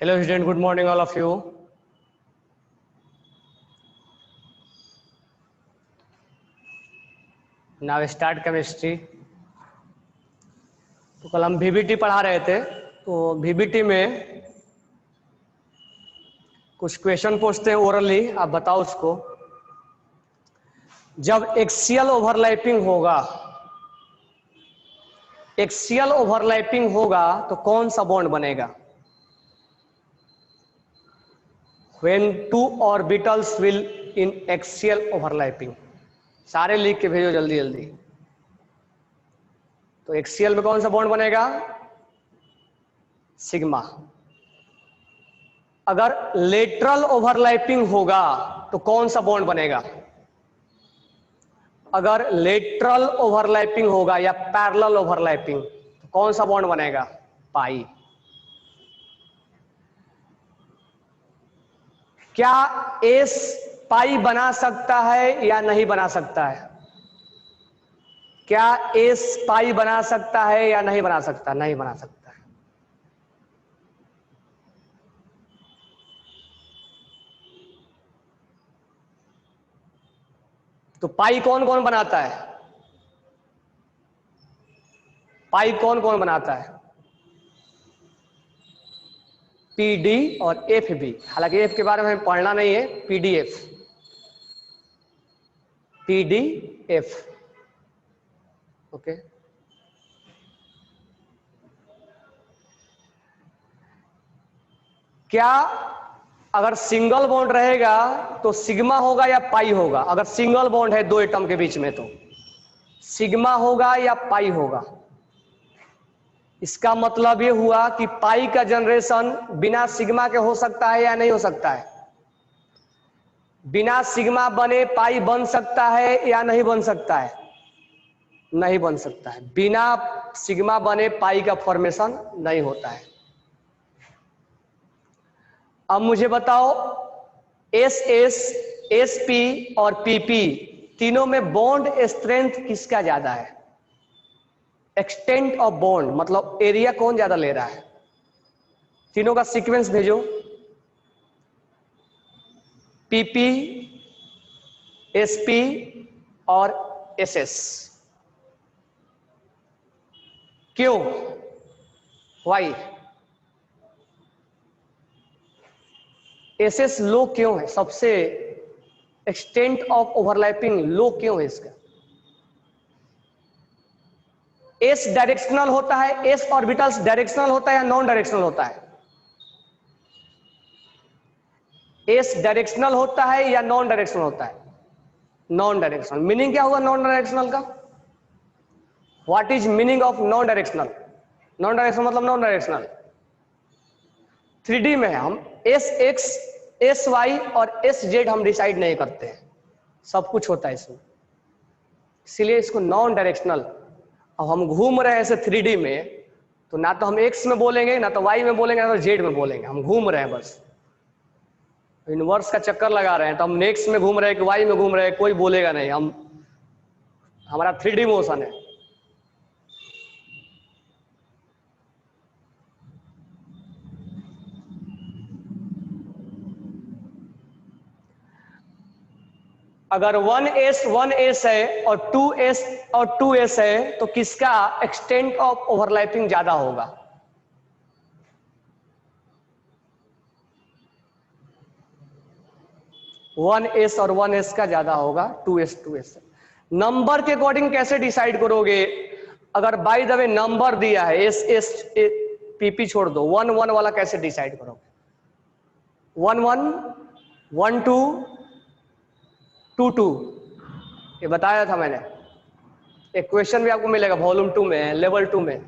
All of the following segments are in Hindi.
Hello student, good morning all of you. Now start chemistry. तो कल हम VBT पढ़ा रहे थे, तो VBT में कुछ क्वेश्चन पूछते हैं ओरली, आप बताओ उसको। जब एक्सियल ओवरलैपिंग होगा तो कौन सा बॉन्ड बनेगा? When two orbitals will in axial overlapping. सारे लिख के भेजो जल्दी जल्दी। तो एक्सियल में कौन सा बॉन्ड बनेगा? सिग्मा। अगर लेटरल ओवरलैपिंग होगा तो कौन सा बॉन्ड बनेगा? अगर लेटरल ओवरलैपिंग होगा या पैरेलल ओवरलैपिंग तो कौन सा बॉन्ड बनेगा? पाई। क्या एस पाई बना सकता है या नहीं बना सकता है? क्या एस पाई बना सकता है या नहीं बना सकता? नहीं बना सकता है। तो पाई कौन कौन बनाता है? पाई कौन कौन बनाता है? पीडी और एफ भी। हालांकि एफ के बारे में हमें पढ़ना नहीं है, पीडीएफ, पीडीएफ, ओके। क्या अगर सिंगल बॉन्ड रहेगा तो सिग्मा होगा या पाई होगा? अगर सिंगल बॉन्ड है दो एटम के बीच में तो सिग्मा होगा या पाई होगा? इसका मतलब ये हुआ कि पाई का जनरेशन बिना सिग्मा के हो सकता है या नहीं हो सकता है? बिना सिग्मा बने पाई बन सकता है या नहीं बन सकता है? नहीं बन सकता है। बिना सिग्मा बने पाई का फॉर्मेशन नहीं होता है। अब मुझे बताओ, एस एस, एस पी और पीपी तीनों में बॉन्ड स्ट्रेंथ किसका ज्यादा है? एक्सटेंट ऑफ बॉन्ड मतलब एरिया कौन ज्यादा ले रहा है? तीनों का सीक्वेंस भेजो। पीपी, एसपी और एसएस। क्यों? वाई? एसएस लो क्यों है? सबसे एक्सटेंट ऑफ ओवरलैपिंग लो क्यों है इसका? एस डायरेक्शनल होता है, एस ऑर्बिटल्स डायरेक्शनल होता है या नॉन डायरेक्शनल होता है? एस डायरेक्शनल होता है या नॉन डायरेक्शनल होता है? Non directional. मीनिंग क्या हुआ नॉन डायरेक्शनल का? What is meaning of non directional? Non directional मतलब नॉन डायरेक्शनल। 3D में हम एस एक्स, एस वाई और एस जेड हम डिसाइड नहीं करते हैं, सब कुछ होता है इसमें, इसलिए इसको नॉन डायरेक्शनल। अब हम घूम रहे हैं ऐसे 3D में, तो ना तो हम एक्स में बोलेंगे, ना तो वाई में बोलेंगे, ना तो जेड में बोलेंगे, हम घूम रहे हैं बस। यूनिवर्स का चक्कर लगा रहे हैं, तो हम नेक्स्ट में घूम रहे हैं कि वाई में घूम रहे हैं, कोई बोलेगा नहीं। हमारा 3D मोशन है। अगर 1s है और 2s है तो किसका एक्सटेंट ऑफ ओवरलैपिंग ज्यादा होगा? 1s और 1s का ज्यादा होगा 2s से। नंबर के अकॉर्डिंग कैसे डिसाइड करोगे? अगर बाय द वे नंबर दिया है, एस एस पीपी छोड़ दो, 1 1 वाला कैसे डिसाइड करोगे? 1 1, 1 2, 2 2, ये बताया था मैंने। एक क्वेश्चन भी आपको मिलेगा वॉल्यूम 2 में, लेवल 2 में।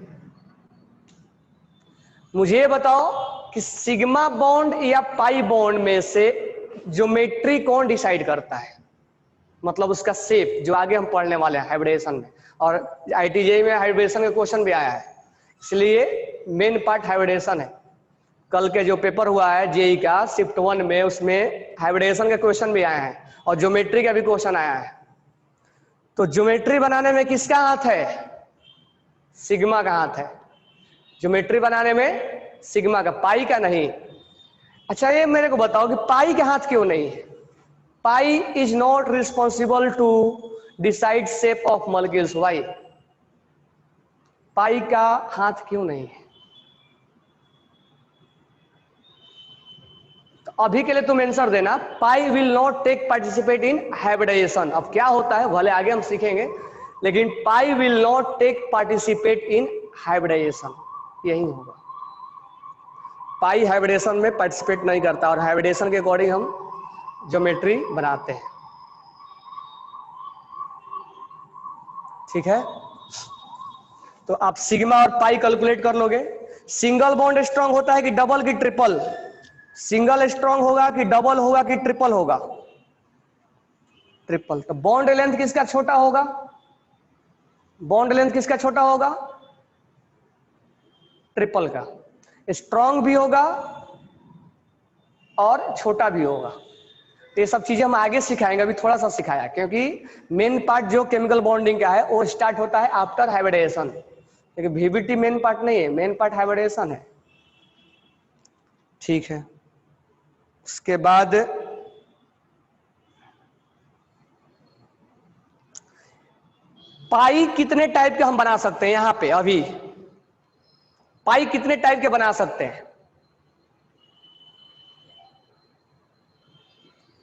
मुझे बताओ कि सिग्मा बॉन्ड या पाई बॉन्ड में से ज्योमेट्री कौन डिसाइड करता है? मतलब उसका शेप, जो आगे हम पढ़ने वाले हैं हाइब्रिडेशन में, और आईटीजेई में हाइब्रिडेशन का क्वेश्चन भी आया है, इसलिए मेन पार्ट हाइब्रिडेशन है। कल के जो पेपर हुआ है जेई का शिफ्ट 1 में, उसमें हाइब्रिडेशन के क्वेश्चन भी आए हैं और ज्योमेट्री का भी क्वेश्चन आया है। तो ज्योमेट्री बनाने में किसका हाथ है? सिग्मा का हाथ है। ज्योमेट्री बनाने में सिग्मा का, पाई का नहीं। अच्छा ये मेरे को बताओ कि पाई के हाथ क्यों नहीं है? Pi is not responsible to decide shape of molecules, why? Pi का हाथ क्यों नहीं है? तो अभी के लिए तुम आंसर देना, pi will not take participate in hybridisation. अब क्या होता है भले आगे हम सीखेंगे, लेकिन pi will not take participate in hybridisation, यही होगा। पाई हाइब्रिडेशन में पार्टिसिपेट नहीं करता, और हाइब्रिडेशन के अकॉर्डिंग हम ज्योमेट्री बनाते हैं। ठीक है, तो आप सिग्मा और पाई कैलकुलेट कर लोगे। सिंगल बॉन्ड स्ट्रांग होता है कि डबल की ट्रिपल? सिंगल स्ट्रांग होगा कि डबल होगा कि ट्रिपल होगा? ट्रिपल। तो बॉन्ड लेंथ किसका छोटा होगा? बॉन्ड लेंथ किसका छोटा होगा? ट्रिपल का। स्ट्रांग भी होगा और छोटा भी होगा। तो ये सब चीजें हम आगे सिखाएंगे, अभी थोड़ा सा सिखाया, क्योंकि मेन पार्ट जो केमिकल बॉन्डिंग का है वो स्टार्ट होता है आफ्टर हाइब्रिडेशन, क्योंकि वीबीटी मेन पार्ट नहीं है, मेन पार्ट हाइब्रिडेशन है। ठीक है, उसके बाद पाई कितने टाइप के हम बना सकते हैं? यहां पे अभी पाई कितने टाइप के बना सकते हैं?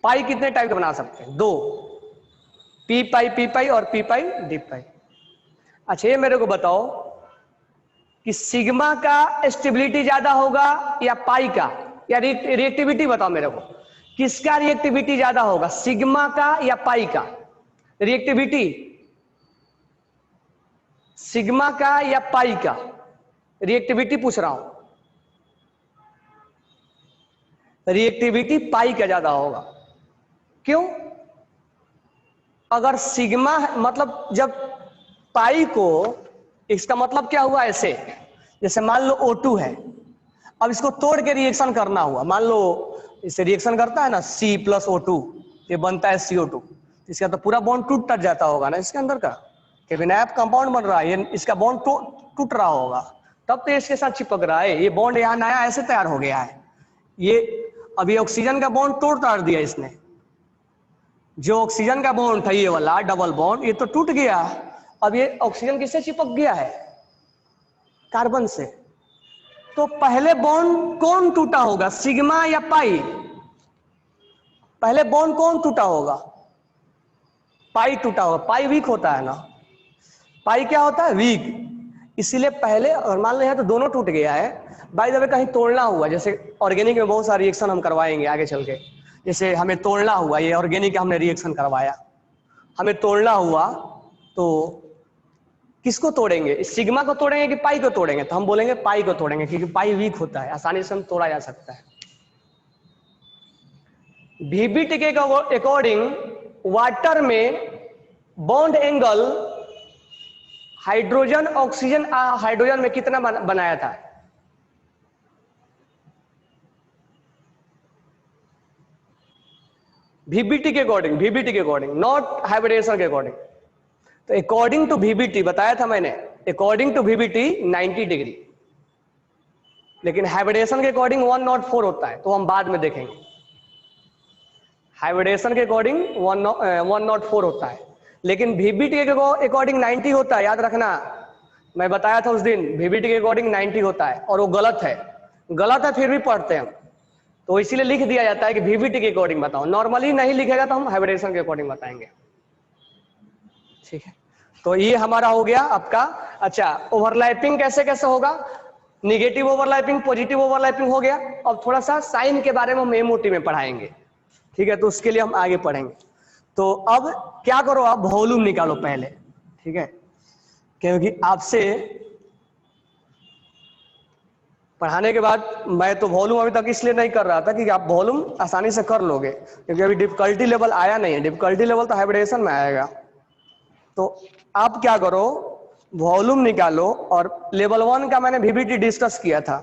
पाई कितने टाइप के बना सकते हैं? दो, पी पाई और पी पाई डी पाई। अच्छा ये मेरे को बताओ कि सिग्मा का स्टेबिलिटी ज्यादा होगा या पाई का, या रिएक्टिविटी बताओ मेरे को, किसका रिएक्टिविटी ज्यादा होगा, सिग्मा का या पाई का? रिएक्टिविटी सिग्मा का या पाई का? रिएक्टिविटी पूछ रहा हूं। रिएक्टिविटी पाई का ज्यादा होगा। क्यों? अगर सिग्मा मतलब जब पाई को, इसका मतलब क्या हुआ, ऐसे जैसे मान लो O2 है, अब इसको तोड़ के रिएक्शन करना हुआ, मान लो इससे रिएक्शन करता है ना C प्लस O2, ये बनता है CO2, इसका तो पूरा बॉन्ड टूट जाता होगा ना इसके अंदर का, कि नया कंपाउंड बन रहा है, ये इसका बॉन्ड टूट रहा होगा, तब तो इसके साथ चिपक रहा है, ये बॉन्ड यहाँ नया ऐसे तैयार हो गया है। ये अभी ऑक्सीजन का बॉन्ड तोड़ दिया इसने, जो ऑक्सीजन का बॉन्ड था ये वाला डबल बॉन्ड, ये तो टूट गया। अब ये ऑक्सीजन किससे चिपक गया है? कार्बन से। तो पहले बॉन्ड कौन टूटा होगा, सिग्मा या पाई? पहले बॉन्ड कौन टूटा होगा? पाई टूटा होगा। पाई वीक होता है ना, पाई क्या होता है, वीक, इसीलिए पहले। और मान लो यहाँ तो दोनों टूट गया है, बाय द वे कहीं तोड़ना हुआ, जैसे ऑर्गेनिक में बहुत सारे रिएक्शन हम करवाएंगे आगे चल के, जैसे हमें तोड़ना हुआ, ये ऑर्गेनिक का हमने रिएक्शन करवाया, हमें तोड़ना हुआ, तो किसको तोड़ेंगे, सिग्मा को तोड़ेंगे कि पाई को तोड़ेंगे? तो हम बोलेंगे पाई को तोड़ेंगे, क्योंकि पाई वीक होता है, आसानी से हम तोड़ा जा सकता है। वीबीटी के अकॉर्डिंग वाटर में bond angle hydrogen oxygen hydrogen में कितना बनाया था? वीबीटी के अकॉर्डिंग, नॉट हाइब्रिडेशन के अकॉर्डिंग। तो अकॉर्डिंग टू वीबीटी बताया था मैंने, अकॉर्डिंग टू वीबीटी 90 डिग्री, लेकिन हाइब्रिडेशन के अकॉर्डिंग 104 होता है, तो हम बाद में देखेंगे। हाइब्रिडेशन के अकॉर्डिंग 104 होता है, लेकिन वीबीटी के अकॉर्डिंग 90 होता है, याद रखना, मैं बताया था उस दिन, वीबीटी के अकॉर्डिंग 90 होता है, और वो गलत है, फिर भी पढ़ते हैं हम, तो इसीलिए लिख दिया जाता है कि वीबीटी के अकॉर्डिंग बताओ, नॉर्मली नहीं लिखेगा तो हम हाइब्रिडेशन के अकॉर्डिंग बताएंगे। ठीक है, तो ये हमारा हो गया आपका। अच्छा, ओवरलैपिंग कैसे कैसे होगा, निगेटिव ओवरलैपिंग, पॉजिटिव ओवरलैपिंग हो गया। अब थोड़ा सा साइन के बारे में हम एमओटी में पढ़ाएंगे, ठीक है, तो उसके लिए हम आगे पढ़ेंगे। तो अब क्या करो, आप वॉल्यूम निकालो पहले, ठीक है, क्योंकि आपसे पढ़ाने के बाद मैं तो वॉल्यूम अभी तक इसलिए नहीं कर रहा था कि आप वॉल्यूम आसानी से कर लोगे, क्योंकि अभी डिफिकल्टी लेवल आया नहीं है, डिफिकल्टी लेवल तो हाइब्रिडेशन में आएगा। तो आप क्या करो, वॉल्यूम निकालो, और लेवल 1 का मैंने वीबीटी डिस्कस किया था,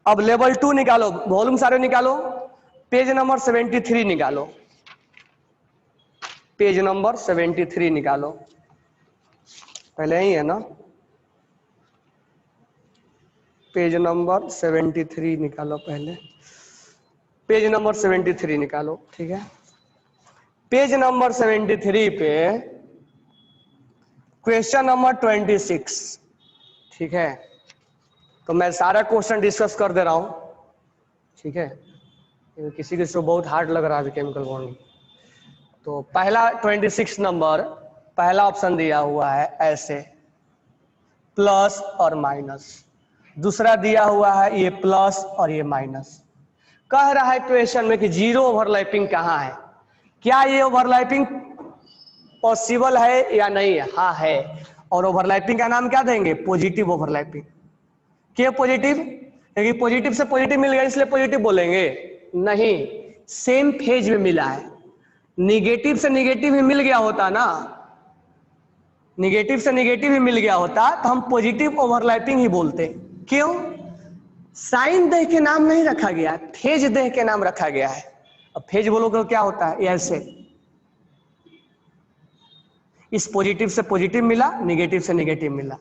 अब लेवल 2 निकालो, वॉल्यूम सारे निकालो, पेज नंबर 73 निकालो, पेज नंबर 73 निकालो, पहले ही है ना, पेज नंबर 73 निकालो पहले। पेज नंबर 73 निकालो, ठीक है। पेज नंबर 73 पे क्वेश्चन नंबर 26, ठीक है। तो मैं सारा क्वेश्चन डिस्कस कर दे रहा हूं, ठीक है। किसी किसी को बहुत हार्ड लग रहा है केमिकल बॉन्डिंग। तो पहला 26 नंबर, पहला ऑप्शन दिया हुआ है ऐसे, प्लस और माइनस। दूसरा दिया हुआ है ये प्लस और ये माइनस। कह रहा है क्वेश्चन में कि जीरो ओवरलैपिंग कहाँ है। क्या ये ओवरलैपिंग पॉसिबल है या नहीं है? हाँ है। और ओवरलैपिंग का नाम क्या देंगे? Positive overlapping. क्यों पॉजिटिव? क्योंकि पॉजिटिव से पॉजिटिव मिल गया इसलिए पॉजिटिव बोलेंगे? नहीं, सेम फेज में मिला है। निगेटिव से निगेटिव ही मिल गया होता ना, निगेटिव से निगेटिव ही मिल गया होता तो हम पॉजिटिव ओवरलैपिंग ही बोलते। क्यों? साइन देख के नाम नहीं रखा गया, फेज देख के नाम रखा गया है। अब फेज बोलोगे तो क्या होता है? ऐसे, इस पॉजिटिव से पॉजिटिव मिला, निगेटिव से निगेटिव मिला।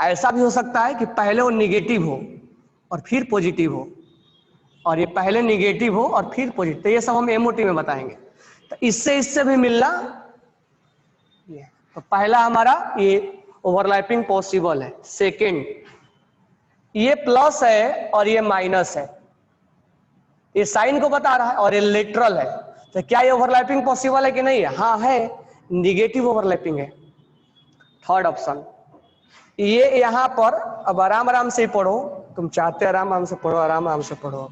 ऐसा भी हो सकता है कि पहले वो निगेटिव हो और फिर पॉजिटिव हो, और ये पहले निगेटिव हो और फिर पॉजिटिव। तो ये सब हम एमओटी में बताएंगे। तो इससे भी मिलना, तो पहला हमारा ये ओवरलैपिंग पॉसिबल है। सेकंड, ये प्लस है और ये माइनस है, ये साइन को बता रहा है और ये लिटरल है। तो क्या ये ओवरलैपिंग पॉसिबल है कि नहीं है? हाँ है, निगेटिव ओवरलैपिंग है। थर्ड ऑप्शन, ये यहां पर, अब आराम आराम से पढ़ो, तुम चाहते आराम आराम से पढ़ो, आराम आराम से पढ़ो।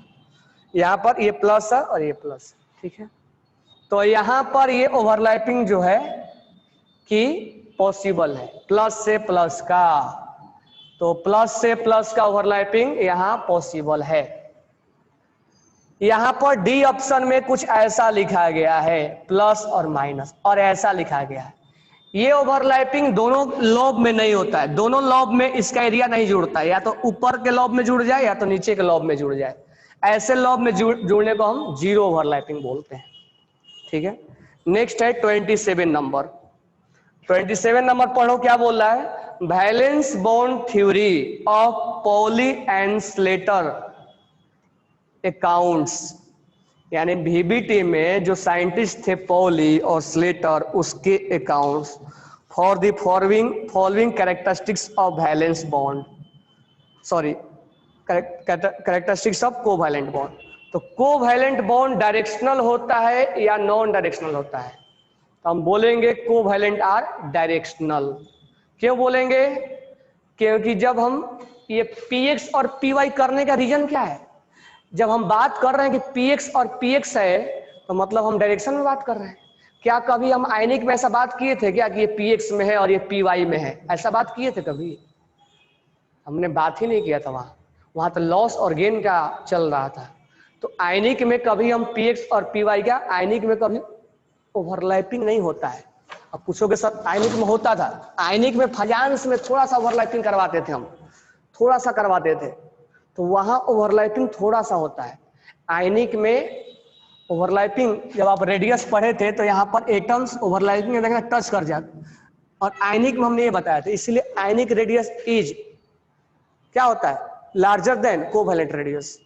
यहां पर ये प्लस है और ये प्लस, ठीक है। तो यहां पर ये ओवरलैपिंग जो है कि पॉसिबल है, प्लस से प्लस का। तो प्लस से प्लस का ओवरलैपिंग यहां पॉसिबल है। यहां पर डी ऑप्शन में कुछ ऐसा लिखा गया है, प्लस और माइनस, और ऐसा लिखा गया है। ये ओवरलैपिंग दोनों लॉब में नहीं होता है, दोनों लॉब में इसका एरिया नहीं जुड़ता है, या तो ऊपर के लॉब में जुड़ जाए या तो नीचे के लॉब में जुड़ जाए। ऐसे लॉब में जुड़ने को हम जीरो ओवरलैपिंग बोलते हैं, ठीक है। नेक्स्ट है 27 नंबर। 27 नंबर पढ़ो, क्या बोल रहा है? Valence bond theory of poly and Slater accounts, यानी वीबीटी में जो साइंटिस्ट थे पॉली और स्लेटर, उसके accounts for the following characteristics of valence bond, sorry characteristics of covalent bond. तो कोवैलेंट बॉन्ड डायरेक्शनल होता है या नॉन डायरेक्शनल होता है? तो हम बोलेंगे कोवैलेंट आर डायरेक्शनल। क्यों बोलेंगे? क्योंकि जब हम ये पीएक्स और पीवाई करने का रीजन क्या है? जब हम बात कर रहे हैं कि पीएक्स और पीएक्स है, तो मतलब हम डायरेक्शन में बात कर रहे हैं। क्या कभी हम आयनिक में ऐसा बात किए थे क्या कि ये पीएक्स में है और ये पीवाई में है? ऐसा बात किए थे कभी? हमने बात ही नहीं किया था। वहां तो लॉस और गेन का चल रहा था। तो आयनिक में कभी हम पीएक्स और पीवाई का, आयनिक में कभी ओवरलैपिंग नहीं होता है। अब पूछोगे सर आयनिक में होता था, आयनिक में फजांस में थोड़ा सा ओवरलैपिंग करवाते थे हम, थोड़ा सा करवाते थे, तो वहां ओवरलैपिंग थोड़ा सा होता है। आयनिक में ओवरलैपिंग, जब आप रेडियस पढ़े थे तो यहाँ पर एटम्स ओवरलैपिंग में देखना टच कर जाते, और आयनिक में हमने ये बताया था। इसलिए आयनिक रेडियस इज क्या होता है? लार्जर देन कोवैलेंट रेडियस,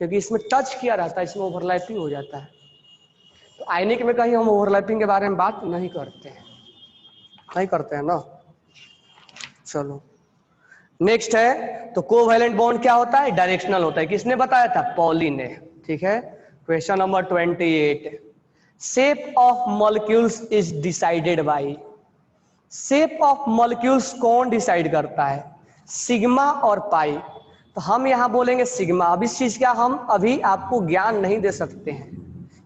क्योंकि इसमें टच किया रहता है, इसमें ओवरलैपिंग हो जाता है। तो आयनिक में कहीं हम ओवरलैपिंग के बारे में बात नहीं करते हैं, नहीं करते हैं ना। चलो नेक्स्ट है, तो कोवैलेंट बॉन्ड क्या होता है? डायरेक्शनल होता है। किसने बताया था? पॉली ने, ठीक है। Question number 28, shape of molecules is decided by, shape of molecules कौन डिसाइड करता है? सिग्मा और पाई। तो हम यहां बोलेंगे सिग्मा। अब इस चीज का हम अभी आपको ज्ञान नहीं दे सकते हैं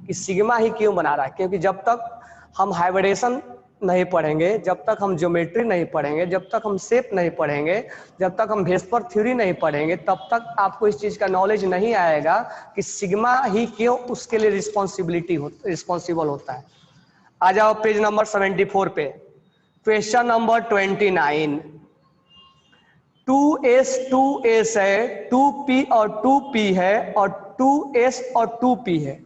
कि सिग्मा ही क्यों बना रहा है, क्योंकि जब तक हम हाइब्रिडेशन नहीं पढ़ेंगे, जब तक हम ज्योमेट्री नहीं पढ़ेंगे, जब तक हम शेप नहीं पढ़ेंगे, जब तक हम वेस्पर थ्योरी नहीं पढ़ेंगे, तब तक आपको इस चीज का नॉलेज नहीं आएगा कि सिग्मा ही क्यों उसके लिए रिस्पॉन्सिबल होता है। आ जाओ पेज नंबर 74 पे, क्वेश्चन नंबर 29। 2s 2s है, 2p और 2p है, और 2s और 2p है।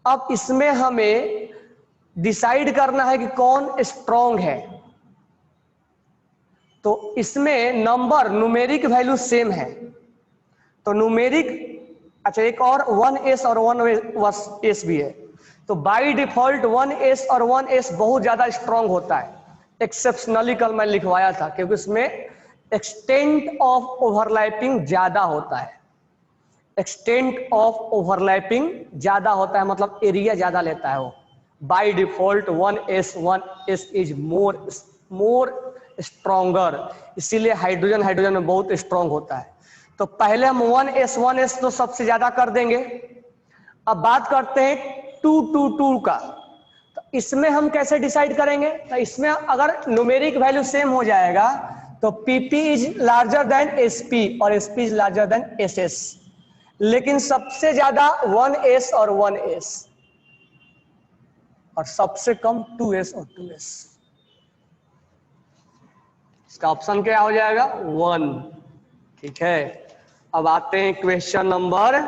अब इसमें हमें डिसाइड करना है कि कौन स्ट्रॉन्ग है। तो इसमें नंबर न्यूमेरिक वैल्यू सेम है, तो न्यूमेरिक अच्छा एक और 1s और 1s भी है। तो बाय डिफॉल्ट 1s और 1s बहुत ज्यादा स्ट्रांग होता है, एक्सेप्शनली कल मैं लिखवाया था, क्योंकि उसमें एक्सटेंट ऑफ ओवरलैपिंग ज्यादा होता है, एक्सटेंट ऑफ ओवरलैपिंग ज्यादा होता है, मतलब एरिया ज्यादा लेता है वो। By default 1s is more stronger, इसीलिए हाइड्रोजन हाइड्रोजन में बहुत स्ट्रांग होता है। तो पहले हम 1s तो सबसे ज्यादा कर देंगे। अब बात करते हैं 2 का। तो इसमें हम कैसे डिसाइड करेंगे? तो इसमें अगर न्यूमेरिक वैल्यू सेम हो जाएगा तो pp is larger than sp और sp is larger than ss, लेकिन सबसे ज्यादा 1s और 1s और सबसे कम 2s और 2s। इसका ऑप्शन क्या हो जाएगा? 1। ठीक है, अब आते हैं क्वेश्चन नंबर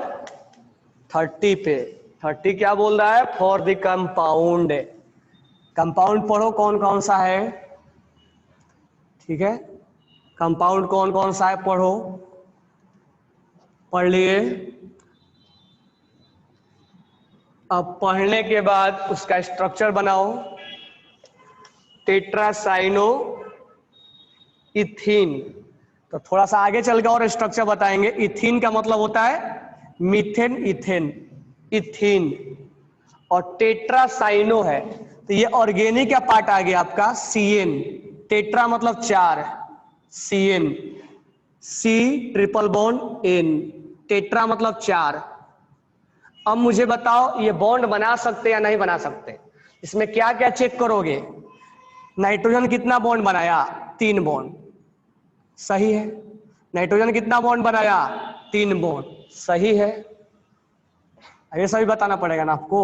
30 पे। 30 क्या बोल रहा है? For the compound. कंपाउंड पढ़ो कौन कौन सा है। ठीक है, कंपाउंड कौन कौन सा है पढ़ो, पढ़ लिए। अब पढ़ने के बाद उसका स्ट्रक्चर बनाओ। टेट्रासाइनो इथीन, तो थोड़ा सा आगे चल के और स्ट्रक्चर बताएंगे। इथीन का मतलब होता है मीथेन, इथेन, इथीन। और टेट्रासाइनो है तो ये ऑर्गेनिक का पार्ट आ गया आपका CN। टेट्रा मतलब 4, CN, C triple bond N, tetra मतलब 4। अब मुझे बताओ ये बॉन्ड बना सकते या नहीं बना सकते? इसमें क्या क्या चेक करोगे? नाइट्रोजन कितना बॉन्ड बनाया? 3 बॉन्ड, सही है। नाइट्रोजन कितना बॉन्ड बनाया? 3 बॉन्ड, सही है। ये सभी बताना पड़ेगा ना आपको।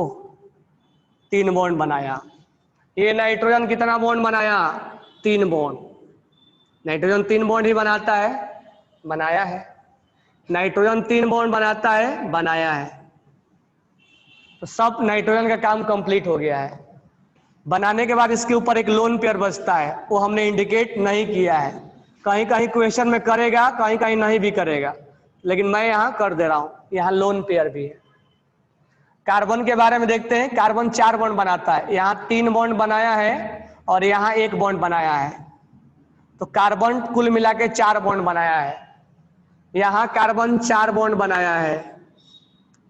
3 बॉन्ड बनाया। ये नाइट्रोजन कितना बॉन्ड बनाया? 3 बॉन्ड। नाइट्रोजन 3 बॉन्ड ही बनाता है, बनाया है। नाइट्रोजन 3 बॉन्ड बनाता है, बनाया है। तो सब नाइट्रोजन का काम कंप्लीट हो गया है। बनाने के बाद इसके ऊपर एक लोन पेयर बचता है, वो हमने इंडिकेट नहीं किया है। कहीं कहीं क्वेश्चन में करेगा, कहीं कहीं नहीं भी करेगा, लेकिन मैं यहां कर दे रहा हूं। यहां लोन पेयर भी है। कार्बन के बारे में देखते हैं। कार्बन 4 बॉन्ड बनाता है, यहाँ 3 बॉन्ड बनाया है और यहाँ 1 बॉन्ड बनाया है। तो कार्बन कुल मिला के 4 बॉन्ड बनाया है। यहाँ कार्बन 4 बॉन्ड बनाया है,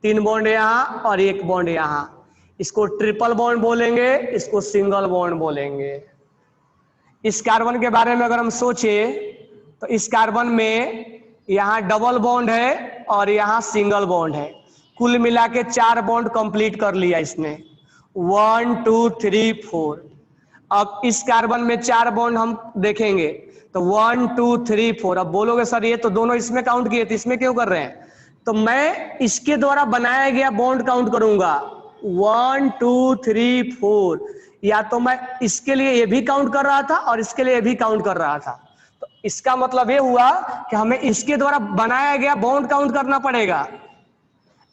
3 बॉन्ड यहाँ और 1 बॉन्ड यहाँ। इसको ट्रिपल बॉन्ड बोलेंगे, इसको सिंगल बॉन्ड बोलेंगे। इस कार्बन के बारे में अगर हम सोचे तो इस कार्बन में यहाँ डबल बॉन्ड है और यहाँ सिंगल बॉन्ड है। कुल मिला के 4 बॉन्ड कंप्लीट कर लिया इसने, 1 2 3 4। अब इस कार्बन में 4 बॉन्ड हम देखेंगे तो 1 2 3 4। अब बोलोगे सर ये तो दोनों इसमें काउंट किए थे, इसमें क्यों कर रहे हैं? तो मैं इसके द्वारा बनाया गया बॉन्ड काउंट करूंगा, 1 2 3 4। या तो मैं इसके लिए ये भी काउंट कर रहा था और इसके लिए ये भी काउंट कर रहा था। तो इसका मतलब ये हुआ कि हमें इसके द्वारा बनाया गया बॉन्ड काउंट करना पड़ेगा।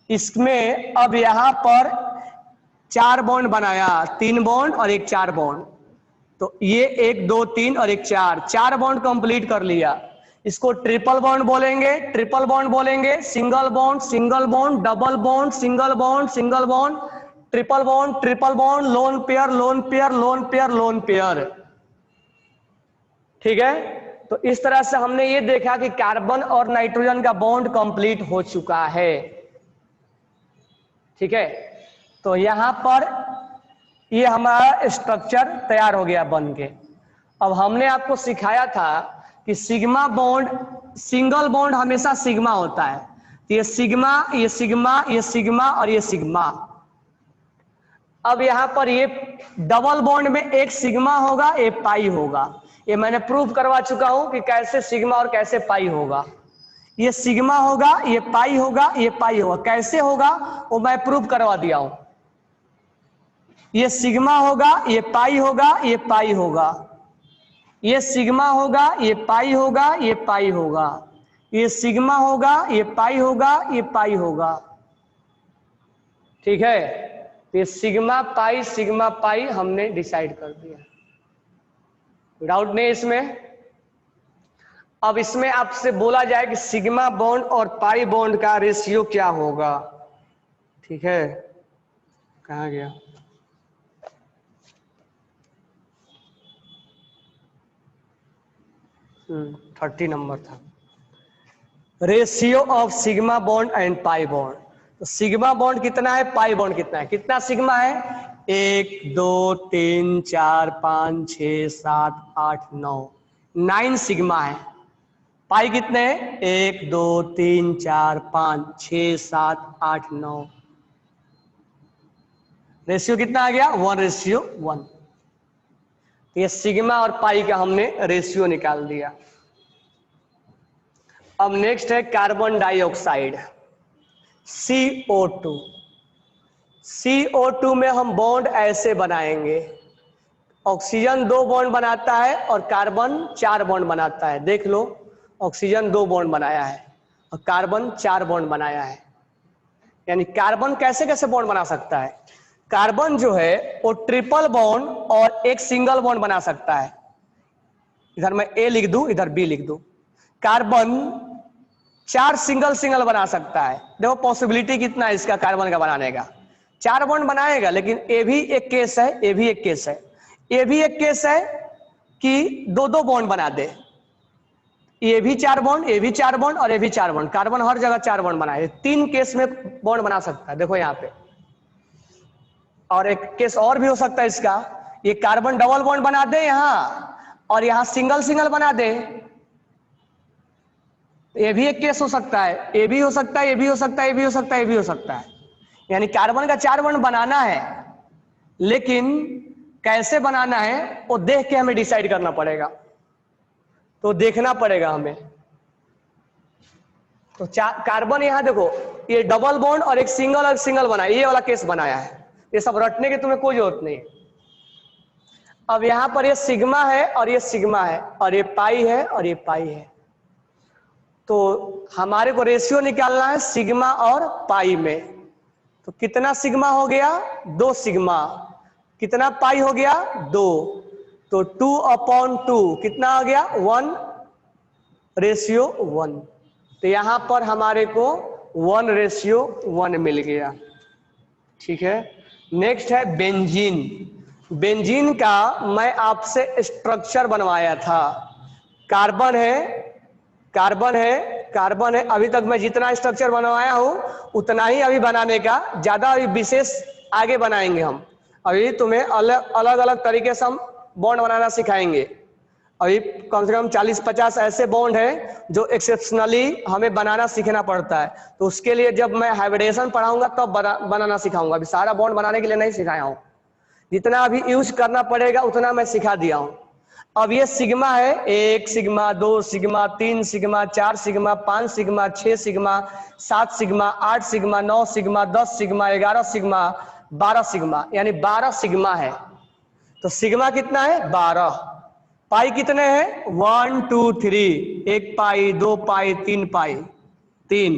इसमें अब यहां पर 4 बॉन्ड बनाया, 3 बॉन्ड और एक 4 बॉन्ड। तो ये 1 2 3 और एक 4 बॉन्ड कंप्लीट कर लिया। इसको ट्रिपल बॉन्ड बोलेंगे, ट्रिपल बॉन्ड बोलेंगे, single bond, single bond, double bond, single bond, single bond, triple bond, triple bond, lone pair, lone pair, lone pair, lone pair. ठीक है, तो इस तरह से हमने ये देखा कि कार्बन और नाइट्रोजन का बॉन्ड कंप्लीट हो चुका है। ठीक है, तो यहां पर ये हमारा स्ट्रक्चर तैयार हो गया बन के। अब हमने आपको सिखाया था कि सिग्मा बॉन्ड, सिंगल बॉन्ड हमेशा सिग्मा होता है। तो ये सिग्मा, ये सिग्मा, ये सिग्मा और ये सिग्मा। अब यहां पर ये डबल बॉन्ड में एक सिग्मा होगा, एक पाई होगा। ये मैंने प्रूफ करवा चुका हूं कि कैसे सिग्मा और कैसे पाई होगा। ये सिग्मा होगा, ये पाई होगा, ये पाई होगा। कैसे होगा वो मैं प्रूफ करवा दिया हूं। ये सिग्मा होगा, ये पाई होगा, ये पाई होगा। ये सिग्मा होगा, ये पाई होगा, ये पाई होगा। ये सिग्मा होगा, ये पाई होगा, ये पाई होगा। ठीक है, ये सिग्मा पाई हमने डिसाइड कर दिया, डाउट नहीं इसमें। अब इसमें आपसे बोला जाए कि सिग्मा बॉन्ड और पाई बॉन्ड का रेशियो क्या होगा, ठीक है, कहाँ गया, हम्म, 30 नंबर था, ratio of sigma bond and pi bond. तो सिग्मा बॉन्ड कितना है, पाई बॉन्ड कितना है, कितना सिग्मा है, 1 2 3 4 5 6 7 8 9, 9 सिग्मा है। पाई कितने हैं, 1 2 3 4 5 6 7 8 9, रेशियो कितना आ गया, 1:1। तो ये सिग्मा और पाई का हमने रेशियो निकाल दिया। अब नेक्स्ट है कार्बन डाइऑक्साइड, CO2। CO2 में हम बॉन्ड ऐसे बनाएंगे, ऑक्सीजन 2 बॉन्ड बनाता है और कार्बन 4 बॉन्ड बनाता है। देख लो, ऑक्सीजन 2 बॉन्ड बनाया है और कार्बन 4 बॉन्ड बनाया है। यानी कार्बन कैसे कैसे बॉन्ड बना सकता है, कार्बन जो है वो ट्रिपल बॉन्ड और एक सिंगल बॉन्ड बना सकता है। इधर मैं A लिख दूं, इधर B लिख दूं। कार्बन 4 सिंगल सिंगल बना सकता है। देखो पॉसिबिलिटी कितना है इसका कार्बन का बनाने का, 4 बॉन्ड बनाएगा, लेकिन ये भी एक केस है, ये भी एक केस है, ये भी एक केस है कि 2-2 बॉन्ड बना दे, ये भी 4 बॉन्ड, ये भी 4 बॉन्ड और ये भी 4 बॉन्ड। कार्बन हर जगह 4 बॉन्ड बनाए, 3 केस में बॉन्ड बना सकता है, देखो यहाँ पे। और एक केस और भी हो सकता है इसका, ये कार्बन डबल बॉन्ड बना दे यहाँ और यहाँ सिंगल सिंगल बना दे, ये भी एक केस हो सकता है, ये भी हो सकता है, ये भी हो सकता है, ये भी हो सकता है, ये भी हो सकता है। यानी कार्बन का 4 बॉन्ड बनाना है, लेकिन कैसे बनाना है वो देख के हमें डिसाइड करना पड़ेगा, तो देखना पड़ेगा हमें। तो कार्बन यहाँ देखो, ये डबल बॉन्ड और एक सिंगल बनाया, ये वाला केस बनाया है, ये सब रटने की तुम्हें कोई जरूरत नहीं। अब यहाँ पर ये सिग्मा है और ये सिग्मा है और ये पाई है और ये पाई है, तो हमारे को रेशियो निकालना है सिग्मा और पाई में। तो कितना सिग्मा हो गया, 2 सिग्मा, कितना पाई हो गया, 2, तो 2/2 कितना आ गया, 1:1। तो यहां पर हमारे को 1:1 मिल गया, ठीक है। नेक्स्ट है बेंजीन। बेंजीन का मैं आपसे स्ट्रक्चर बनवाया था, कार्बन है, कार्बन है, कार्बन है। अभी तक मैं जितना स्ट्रक्चर बनवाया हूं उतना ही अभी बनाने का, ज्यादा अभी विशेष आगे बनाएंगे हम। अभी तुम्हें अलग अलग तरीके से हम बॉन्ड बनाना सिखाएंगे। अभी कम से कम 40-50 ऐसे बॉन्ड हैं जो एक्सेप्शनली हमें बनाना सीखना पड़ता है, तो उसके लिए जब मैं हाइब्रिडेशन पढ़ाऊंगा तब बनाना सिखाऊंगा। अभी सारा बॉन्ड बनाने के लिए नहीं सिखाया हूं, जितना अभी यूज करना पड़ेगा उतना मैं सिखा दिया हूं। अब ये सिग्मा है, 1 sigma, 2 sigma, 3 sigma, 4 sigma, 5 sigma, 6 sigma, 7 sigma, 8 sigma, 9 sigma, 10 sigma, 11 sigma, 12 sigma, यानी 12 सिग्मा है। तो सिग्मा कितना है, 12। पाई कितने हैं, 1 2 3, 1 पाई, 2 पाई, 3 पाई, 3।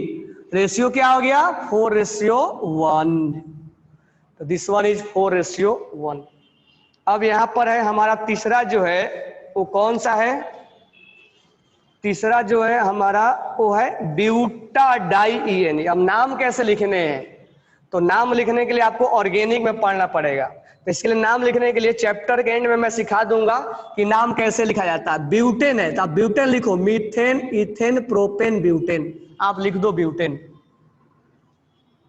रेशियो क्या हो गया, 4:1। तो दिस वन इज 4:1। अब यहां पर है हमारा तीसरा जो है वो कौन सा है, तीसरा जो है हमारा वो है ब्यूटाडाइईएन। अब नाम कैसे लिखने हैं, तो नाम लिखने के लिए आपको ऑर्गेनिक में पढ़ना पड़ेगा, तो इसके लिए नाम लिखने के लिए चैप्टर के एंड में मैं सिखा दूंगा कि नाम कैसे लिखा जाता है। ब्यूटेन है तो आप ब्यूटेन लिखो, मीथेन, इथेन, प्रोपेन, ब्यूटेन, आप लिख दो ब्यूटेन।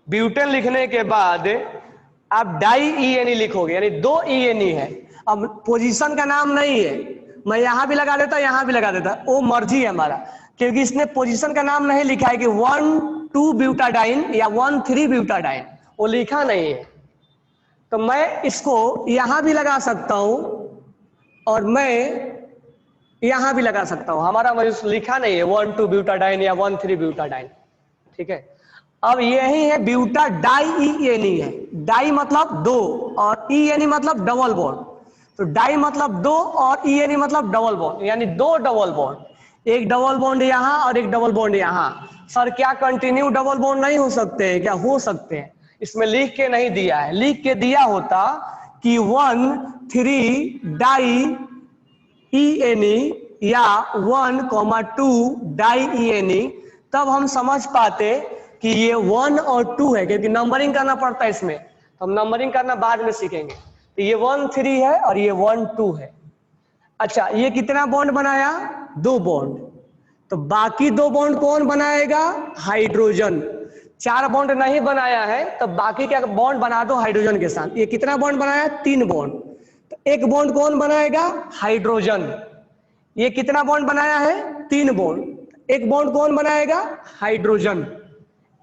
ब्यूटेन लिखने के बाद आप डाईईएनई लिखोगे, यानी 2 ENE है। अब पोजीशन का नाम नहीं है, मैं यहां भी लगा देता, यहां भी लगा देता, वो मर्जी है हमारा, क्योंकि इसने पोजीशन का नाम नहीं लिखा है कि 1,2 ब्यूटाडाइन या 1,3 ब्यूटाडाइन, वो लिखा नहीं है। तो मैं इसको यहां भी लगा सकता हूं और मैं यहां भी लगा सकता हूं, हमारा लिखा नहीं है 1,2 ब्यूटाडाइन या 1,3 ब्यूटाडाइन, ठीक है। अब यही है ब्यूटाडाइईएनई है, डाई मतलब 2 और ईएनई मतलब डबल बॉन्ड, तो डाई मतलब 2 और ईएनई मतलब डबल बॉन्ड, यानी 2 डबल बॉन्ड, एक डबल बॉन्ड यहां और एक डबल बॉन्ड यहां। सर क्या कंटिन्यू डबल बॉन्ड नहीं हो सकते हैं क्या, हो सकते हैं, इसमें लिख के नहीं दिया है, लिख के दिया होता कि 1,3 डाई ENE या 1,2 डाईईएनई, तब हम समझ पाते कि ये 1 और 2 है, क्योंकि नंबरिंग करना पड़ता है इसमें, तो हम नंबरिंग करना बाद में सीखेंगे। तो ये 1 3 है और ये 1 2 है। अच्छा, ये कितना बॉन्ड बनाया? 2 बॉन्ड। तो बाकी 2 बॉन्ड कौन बनाएगा? हाइड्रोजन। 4 बॉन्ड नहीं बनाया है, तो बाकी क्या बॉन्ड बना दो हाइड्रोजन के साथ। ये कितना बॉन्ड बनाया? 3 बॉन्ड। तो एक बॉन्ड कौन बनाएगा? हाइड्रोजन। ये कितना बॉन्ड बनाया है? 3 बॉन्ड। एक बॉन्ड कौन बनाएगा? हाइड्रोजन।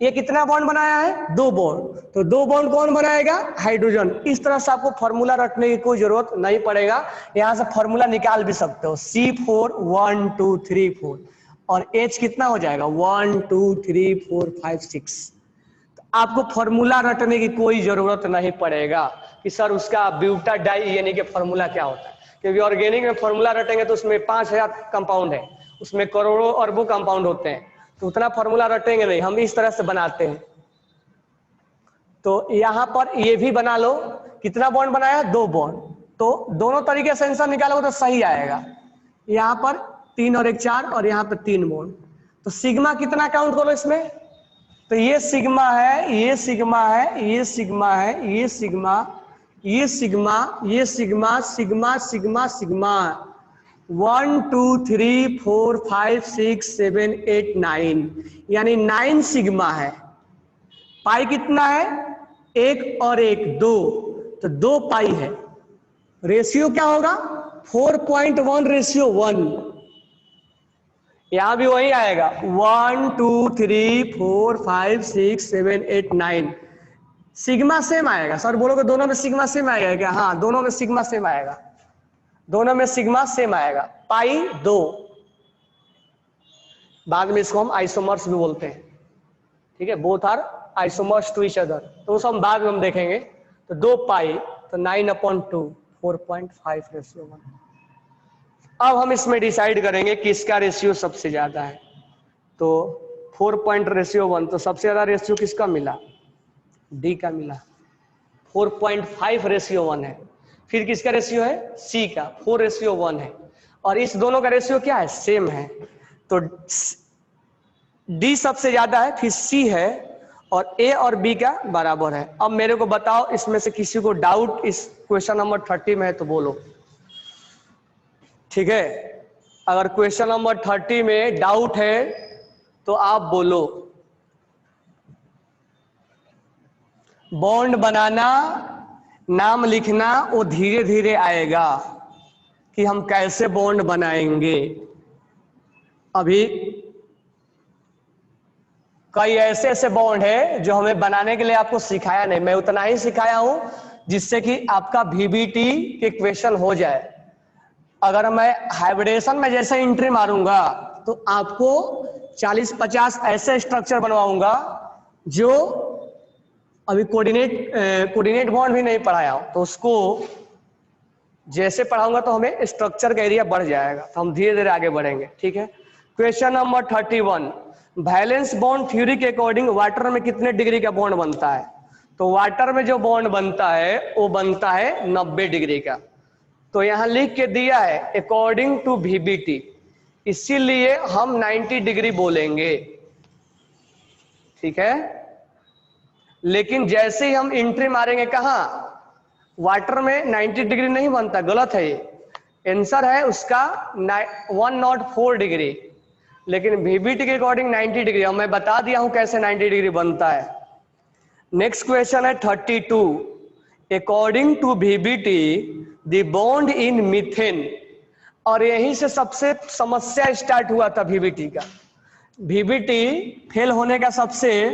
ये कितना बॉन्ड बनाया है? 2 बॉन्ड। तो 2 बॉन्ड कौन बनाएगा? हाइड्रोजन। इस तरह से आपको फॉर्मूला रटने की कोई जरूरत नहीं पड़ेगा, यहां से फॉर्मूला निकाल भी सकते हो। C4 1 2 3 4 और H कितना हो जाएगा? 1 2 3 4 5 6। तो आपको फॉर्मूला रटने की कोई जरूरत नहीं पड़ेगा कि सर उसका ब्यूटा डाई यानी कि फॉर्मूला क्या होता है, क्योंकि ऑर्गेनिक में फॉर्मूला रटेंगे तो उसमें 5000 कंपाउंड है, उसमें करोड़ों अरबों कंपाउंड होते हैं, तो उतना फॉर्मूला रटेंगे नहीं, हम इस तरह से बनाते हैं। तो यहां पर ये भी बना लो। कितना बॉन्ड बनाया? 2 बॉन्ड। तो दोनों तरीके से आंसर निकालोगे तो सही आएगा। यहां पर 3 और 1 4 और यहां पर 3 बॉन्ड। तो सिग्मा कितना काउंट करो इसमें? तो ये सिग्मा है, ये सिग्मा है, ये सिग्मा है, ये सिग्मा, ये सिग्मा, ये सिग्मा, सिग्मा सिग्मा सिग्मा 1 2 3 4 5 6 7 8 9, यानी 9 सिग्मा है। पाई कितना है? 1 और 1 2, तो 2 पाई है। रेशियो क्या होगा? 4.1:1। यहां भी वही आएगा 1 2 3 4 5 6 7 8 9। सिग्मा सेम आएगा। सर बोलोगे दोनों में सिग्मा सेम आएगा क्या? हाँ, दोनों में सिग्मा सेम आएगा, दोनों में सिग्मा सेम आएगा। पाई 2, बाद में इसको हम आइसोमर्स भी बोलते हैं, ठीक है, both are isomers to each other, तो सब बाद में हम देखेंगे। तो 2 पाई, तो 9/2 4.5:1। अब हम इसमें डिसाइड करेंगे किसका रेशियो सबसे ज्यादा है। तो 4.1, तो सबसे ज्यादा रेशियो किसका मिला? डी का मिला। 4.5:1 है। फिर किसका रेशियो है? सी का 4:1 है। और इस दोनों का रेशियो क्या है? सेम है। तो डी सबसे ज्यादा है, फिर सी है, और ए और बी का बराबर है। अब मेरे को बताओ इसमें से किसी को डाउट इस क्वेश्चन नंबर 30 में है तो बोलो, ठीक है। अगर क्वेश्चन नंबर 30 में डाउट है तो आप बोलो। बॉन्ड बनाना, नाम लिखना वो धीरे धीरे आएगा कि हम कैसे बॉन्ड बनाएंगे। अभी कई ऐसे ऐसे बॉन्ड है जो हमें बनाने के लिए आपको सिखाया नहीं, मैं उतना ही सिखाया हूं जिससे कि आपका VBT के क्वेश्चन हो जाए। अगर मैं हाइब्रिडेशन में जैसे एंट्री मारूंगा तो आपको 40-50 ऐसे स्ट्रक्चर बनवाऊंगा जो अभी कोऑर्डिनेट बॉन्ड भी नहीं पढ़ाया हो, तो उसको जैसे पढ़ाऊंगा तो हमें स्ट्रक्चर का एरिया बढ़ जाएगा, तो हम धीरे धीरे आगे बढ़ेंगे, ठीक है। Question number 31, valence bond theory के अकॉर्डिंग वाटर में कितने डिग्री का बॉन्ड बनता है? तो वाटर में जो बॉन्ड बनता है वो बनता है 90 डिग्री का। तो यहां लिख के दिया है अकॉर्डिंग टू VBT, इसीलिए हम 90 डिग्री बोलेंगे, ठीक है। लेकिन जैसे ही हम एंट्री मारेंगे कहां, वाटर में 90 डिग्री नहीं बनता, गलत है ये। आंसर है उसका 104 डिग्री, लेकिन VBT के अकॉर्डिंग 90 डिग्री। अब मैं बता दिया हूं कैसे 90 डिग्री बनता है। नेक्स्ट क्वेश्चन है 32, according to VBT the bond in methane. और यहीं से सबसे समस्या स्टार्ट हुआ था VBT का। VBT फेल होने का सबसे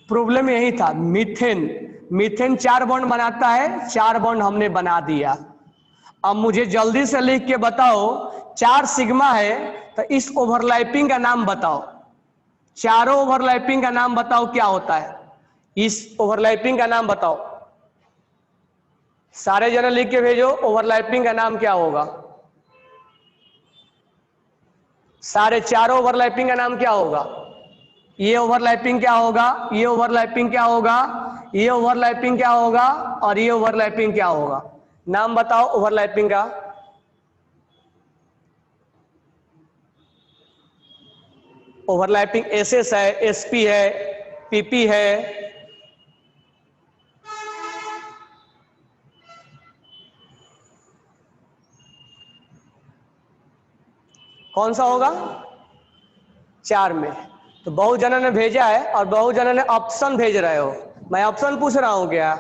प्रॉब्लम यही था, मीथेन। मीथेन 4 बॉन्ड बनाता है, 4 बॉन्ड हमने बना दिया। अब मुझे जल्दी से लिख के बताओ, 4 सिग्मा है तो इस ओवरलैपिंग का नाम बताओ। चारों ओवरलैपिंग का नाम बताओ क्या होता है, इस ओवरलैपिंग का नाम बताओ। सारे जने लिख के भेजो, ओवरलैपिंग का नाम क्या होगा? सारे चारों ओवरलैपिंग का नाम क्या होगा? ये ओवरलैपिंग क्या होगा, ये ओवरलैपिंग क्या होगा, ये ओवरलैपिंग क्या होगा, और ये ओवरलैपिंग क्या होगा? नाम बताओ ओवरलैपिंग का। ओवरलैपिंग एसएस है, एसपी है, पीपी है। कौन सा होगा? 4 में। तो बहुत जनों ने भेजा है और बहुत जनों ने ऑप्शन भेज रहे हो, मैं ऑप्शन पूछ रहा हूं क्या?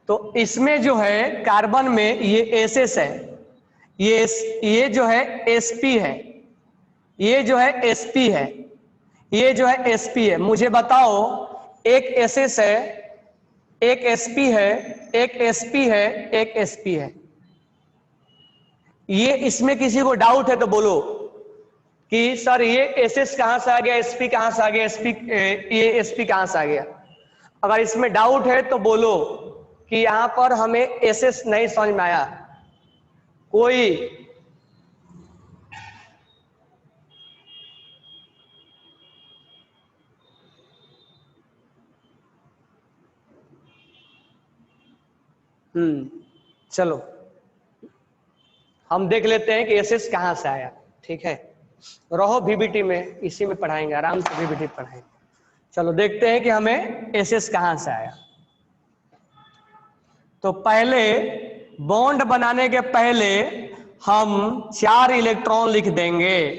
तो इसमें जो है कार्बन में ये एसएस है, ये जो है एसपी है, ये जो है एसपी है, ये जो है एसपी है। मुझे बताओ, एक एसएस है, एक एसपी है, एक एसपी है, एक एसपी है। ये इसमें किसी को डाउट है तो बोलो कि सर ये एसएस कहां से आ गया, एसपी कहां से आ गया, ये एसपी कहां से आ गया। अगर इसमें डाउट है तो बोलो कि यहां पर हमें एसएस नहीं समझ में आया। कोई? चलो हम देख लेते हैं कि एसएस कहां से आया। ठीक है, रहो वीबीटी में, इसी में पढ़ाएंगे, आराम से वीबीटी पढ़ाएंगे। चलो देखते हैं कि हमें एसएस कहां से आया। तो पहले बॉन्ड बनाने के पहले हम 4 इलेक्ट्रॉन लिख देंगे।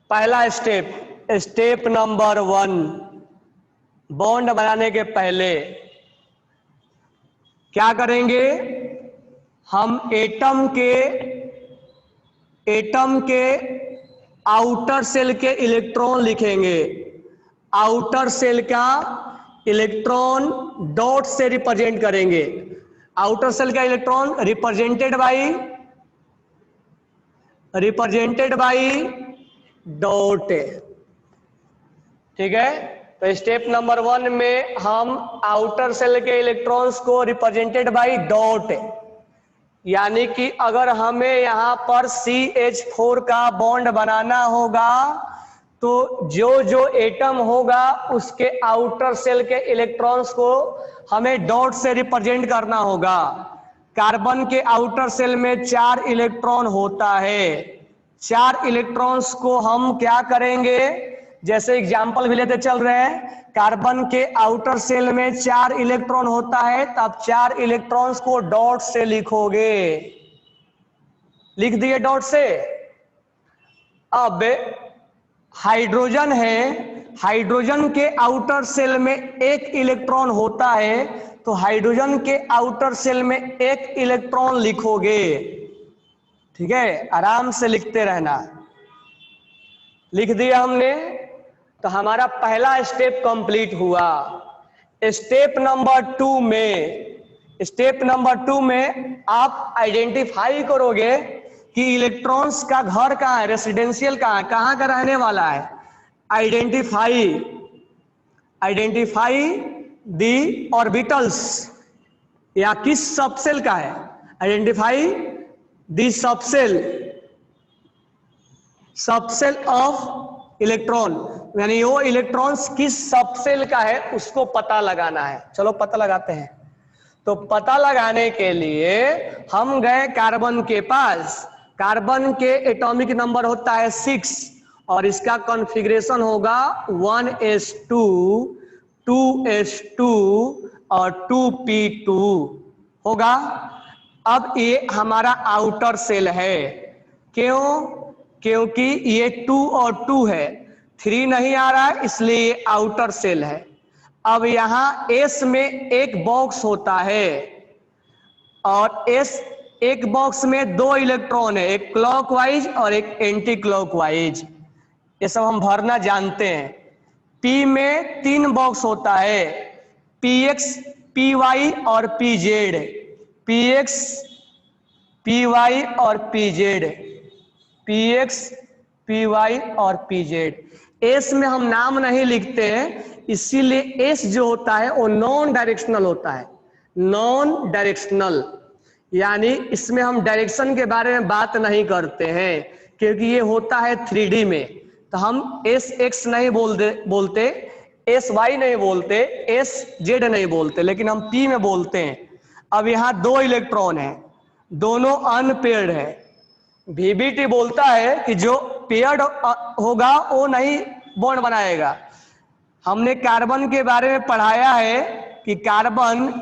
पहला स्टेप, स्टेप नंबर 1, बॉन्ड बनाने के पहले क्या करेंगे? हम एटम के आउटर सेल के इलेक्ट्रॉन लिखेंगे। आउटर सेल का इलेक्ट्रॉन डॉट से रिप्रेजेंट करेंगे। आउटर सेल का इलेक्ट्रॉन रिप्रेजेंटेड बाई डॉट। ठीक है, तो स्टेप नंबर 1 में हम आउटर सेल के इलेक्ट्रॉन्स को रिप्रेजेंटेड बाई डॉट, यानी कि अगर हमें यहां पर CH4 का बॉन्ड बनाना होगा तो जो एटम होगा उसके आउटर सेल के इलेक्ट्रॉन्स को हमें डॉट से रिप्रेजेंट करना होगा। कार्बन के आउटर सेल में 4 इलेक्ट्रॉन होता है। 4 इलेक्ट्रॉन्स को हम क्या करेंगे? जैसे एग्जाम्पल भी लेते चल रहे हैं, कार्बन के आउटर सेल में 4 इलेक्ट्रॉन होता है, तब 4 इलेक्ट्रॉन्स को डॉट से लिखोगे। लिख दिए डॉट से। अब हाइड्रोजन है, हाइड्रोजन के आउटर सेल में 1 इलेक्ट्रॉन होता है, तो हाइड्रोजन के आउटर सेल में 1 इलेक्ट्रॉन लिखोगे। ठीक है, आराम से लिखते रहना। लिख दिया हमने, तो हमारा पहला स्टेप कंप्लीट हुआ। स्टेप नंबर 2 में आप आइडेंटिफाई करोगे कि इलेक्ट्रॉन्स का घर कहाँ है, रेसिडेंशियल कहाँ है, कहाँ का रहने वाला है। आइडेंटिफाई दी ऑर्बिटल्स, या किस सबसेल का है। Identify the subshell of electron, यानी वो इलेक्ट्रॉन्स किस सबसेल का है उसको पता लगाना है। चलो पता लगाते हैं। तो पता लगाने के लिए हम गए कार्बन के पास। कार्बन के एटॉमिक नंबर होता है 6 और इसका कॉन्फ़िगरेशन होगा 1s2, 2s2 और 2p2 होगा। अब ये हमारा आउटर सेल है। क्यों? क्योंकि ये 2 और 2 है, 3 नहीं आ रहा है, इसलिए ये आउटर सेल है। अब यहां S में एक बॉक्स होता है और एक बॉक्स में 2 इलेक्ट्रॉन है, एक क्लॉकवाइज और एक एंटी क्लॉकवाइज। ये सब हम भरना जानते हैं। P में 3 बॉक्स होता है, PX, PY और PZ। PX, PY और PZ, PX, PY और PZ। S में हम नाम नहीं लिखते हैं, इसीलिए S जो होता है वो नॉन डायरेक्शनल होता है। नॉन डायरेक्शनल यानी इसमें हम डायरेक्शन के बारे में बात नहीं करते हैं, क्योंकि ये होता है 3D में। तो हम SX नहीं बोलते, SY नहीं बोलते, SZ नहीं बोलते, लेकिन हम P में बोलते हैं। अब यहाँ 2 इलेक्ट्रॉन है, दोनों अनपेयर्ड है। VBT बोलता है कि जो पेयर्ड होगा वो नहीं बॉन्ड बनाएगा। हमने कार्बन के बारे में पढ़ाया है कि कार्बन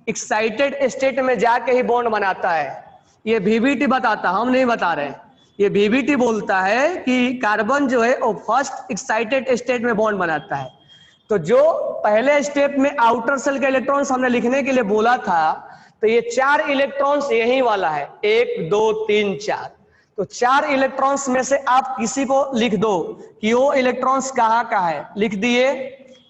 एक्साइटेड स्टेट में जाके ही बॉन्ड बनाता है। ये VBT बताता, हम नहीं बता रहे। ये VBT बोलता है कि कार्बन जो है वो फर्स्ट एक्साइटेड स्टेट में बॉन्ड बनाता है। तो जो पहले स्टेप में आउटर सेल के इलेक्ट्रॉन्स हमने लिखने के लिए बोला था, तो ये 4 इलेक्ट्रॉन्स यही वाला है, 1 2 3 4। तो 4 इलेक्ट्रॉन्स में से आप किसी को लिख दो कि वो इलेक्ट्रॉन्स कहाँ का है, लिख दिए।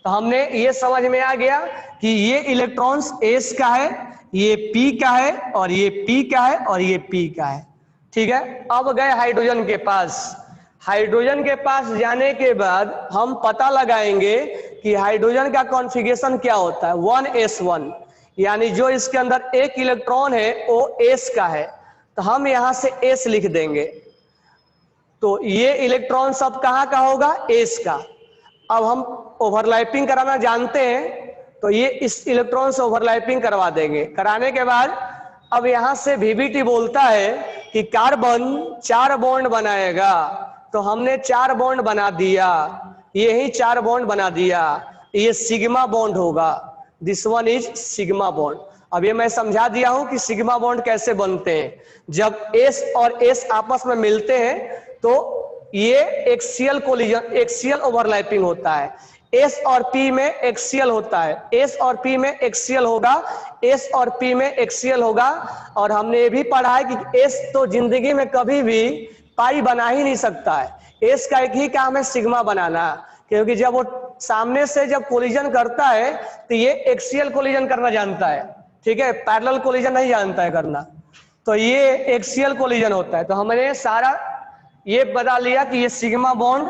तो हमने ये समझ में आ गया कि ये इलेक्ट्रॉन्स एस का है, ये पी का है, और ये पी का है, और ये पी का है। ठीक है। अब गए हाइड्रोजन के पास। हाइड्रोजन के पास जाने के बाद हम पता लगाएंगे कि हाइड्रोजन का कॉन्फ़िगरेशन क्या होता है। 1s1, यानी जो इसके अंदर एक इलेक्ट्रॉन है वो एस का है, तो हम यहां से एस लिख देंगे। तो ये इलेक्ट्रॉन सब कहां का होगा, एस का। अब हम ओवरलैपिंग कराना जानते हैं, तो ये इस इलेक्ट्रॉन से ओवरलैपिंग करवा देंगे। कराने के बाद अब यहां से VBT बोलता है कि कार्बन 4 बॉन्ड बनाएगा, तो हमने 4 बॉन्ड बना दिया, यही 4 बॉन्ड बना दिया। ये सिग्मा बॉन्ड होगा, this one is sigma bond. अब ये मैं समझा दिया हूं कि सिग्मा बॉन्ड कैसे बनते हैं। जब एस और एस आपस में मिलते हैं तो ये एक्सियल कोलिजन, एक्सियल ओवरलैपिंग होता है। एस और पी में एक्सियल होता है, एस और पी में एक्सियल होगा, एस और पी में एक्सियल होगा। और हमने ये भी पढ़ा है कि एस तो जिंदगी में कभी भी पाई बना ही नहीं सकता है। एस का एक ही काम है सिग्मा बनाना, क्योंकि जब वो सामने से जब कोलिजन करता है तो ये एक्सियल कोलिजन करना जानता है, ठीक है, पैरेलल कोलिजन नहीं जानता है करना। तो ये एक्सियल कोलिजन होता है। तो हमने सारा ये बता लिया कि ये सिग्मा बॉन्ड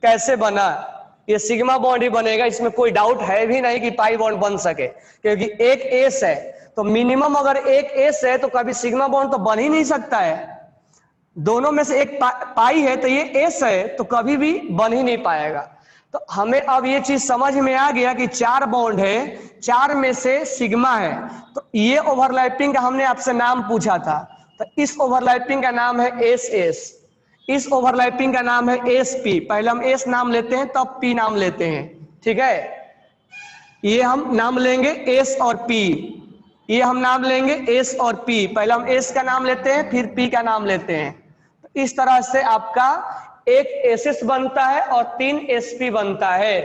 कैसे बना। ये सिग्मा बॉन्ड ही बनेगा, इसमें कोई डाउट है भी नहीं कि पाई बॉन्ड बन सके, क्योंकि एक एस है तो मिनिमम अगर एक एस है तो कभी सिग्मा बॉन्ड तो बन ही नहीं सकता है। दोनों में से एक पाई है तो ये एस है, तो कभी भी बन ही नहीं पाएगा। तो हमें अब ये चीज समझ में आ गया कि 4 बॉन्ड है, 4 में से सिग्मा है। तो ये ओवरलैपिंग का हमने आपसे नाम पूछा था, तो इस ओवरलैपिंग का नाम है एस एस, इस ओवरलैपिंग का नाम है एस पी। पहले हम एस नाम लेते हैं तब पी नाम लेते हैं, ठीक है। ये हम नाम लेंगे एस और पी, ये हम नाम लेंगे एस और पी। पहले हम एस का नाम लेते हैं फिर पी का नाम लेते हैं। तो इस तरह से आपका एक एसएस बनता है और 3 एसपी बनता है।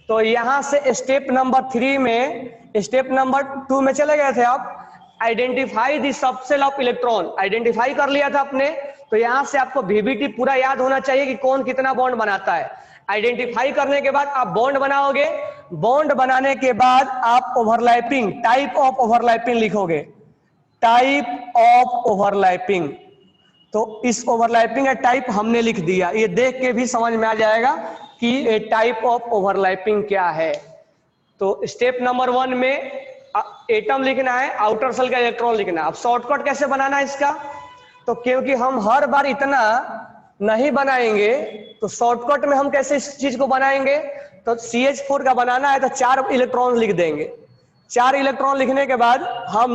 तो यहां से स्टेप नंबर 3 में, स्टेप नंबर 2 में चले गए थे आप, identify the subshell of electron. Identify कर लिया था आपने, तो यहां से आपको VBT पूरा याद होना चाहिए कि कौन कितना बॉन्ड बनाता है। आइडेंटिफाई करने के बाद आप बॉन्ड बनाओगे, बॉन्ड बनाने के बाद आप ओवरलैपिंग, टाइप ऑफ ओवरलैपिंग लिखोगे, टाइप ऑफ ओवरलैपिंग। तो इस ओवरलैपिंग का टाइप हमने लिख दिया, ये देख के भी समझ में आ जाएगा कि टाइप ऑफ ओवरलैपिंग क्या है। तो स्टेप नंबर 1 में एटम लिखना है, आउटर सेल का इलेक्ट्रॉन लिखना है। अब शॉर्टकट कैसे बनाना है इसका, तो क्योंकि हम हर बार इतना नहीं बनाएंगे तो शॉर्टकट में हम कैसे इस चीज को बनाएंगे। तो CH4 का बनाना है तो 4 इलेक्ट्रॉन लिख देंगे। 4 इलेक्ट्रॉन लिखने के बाद हम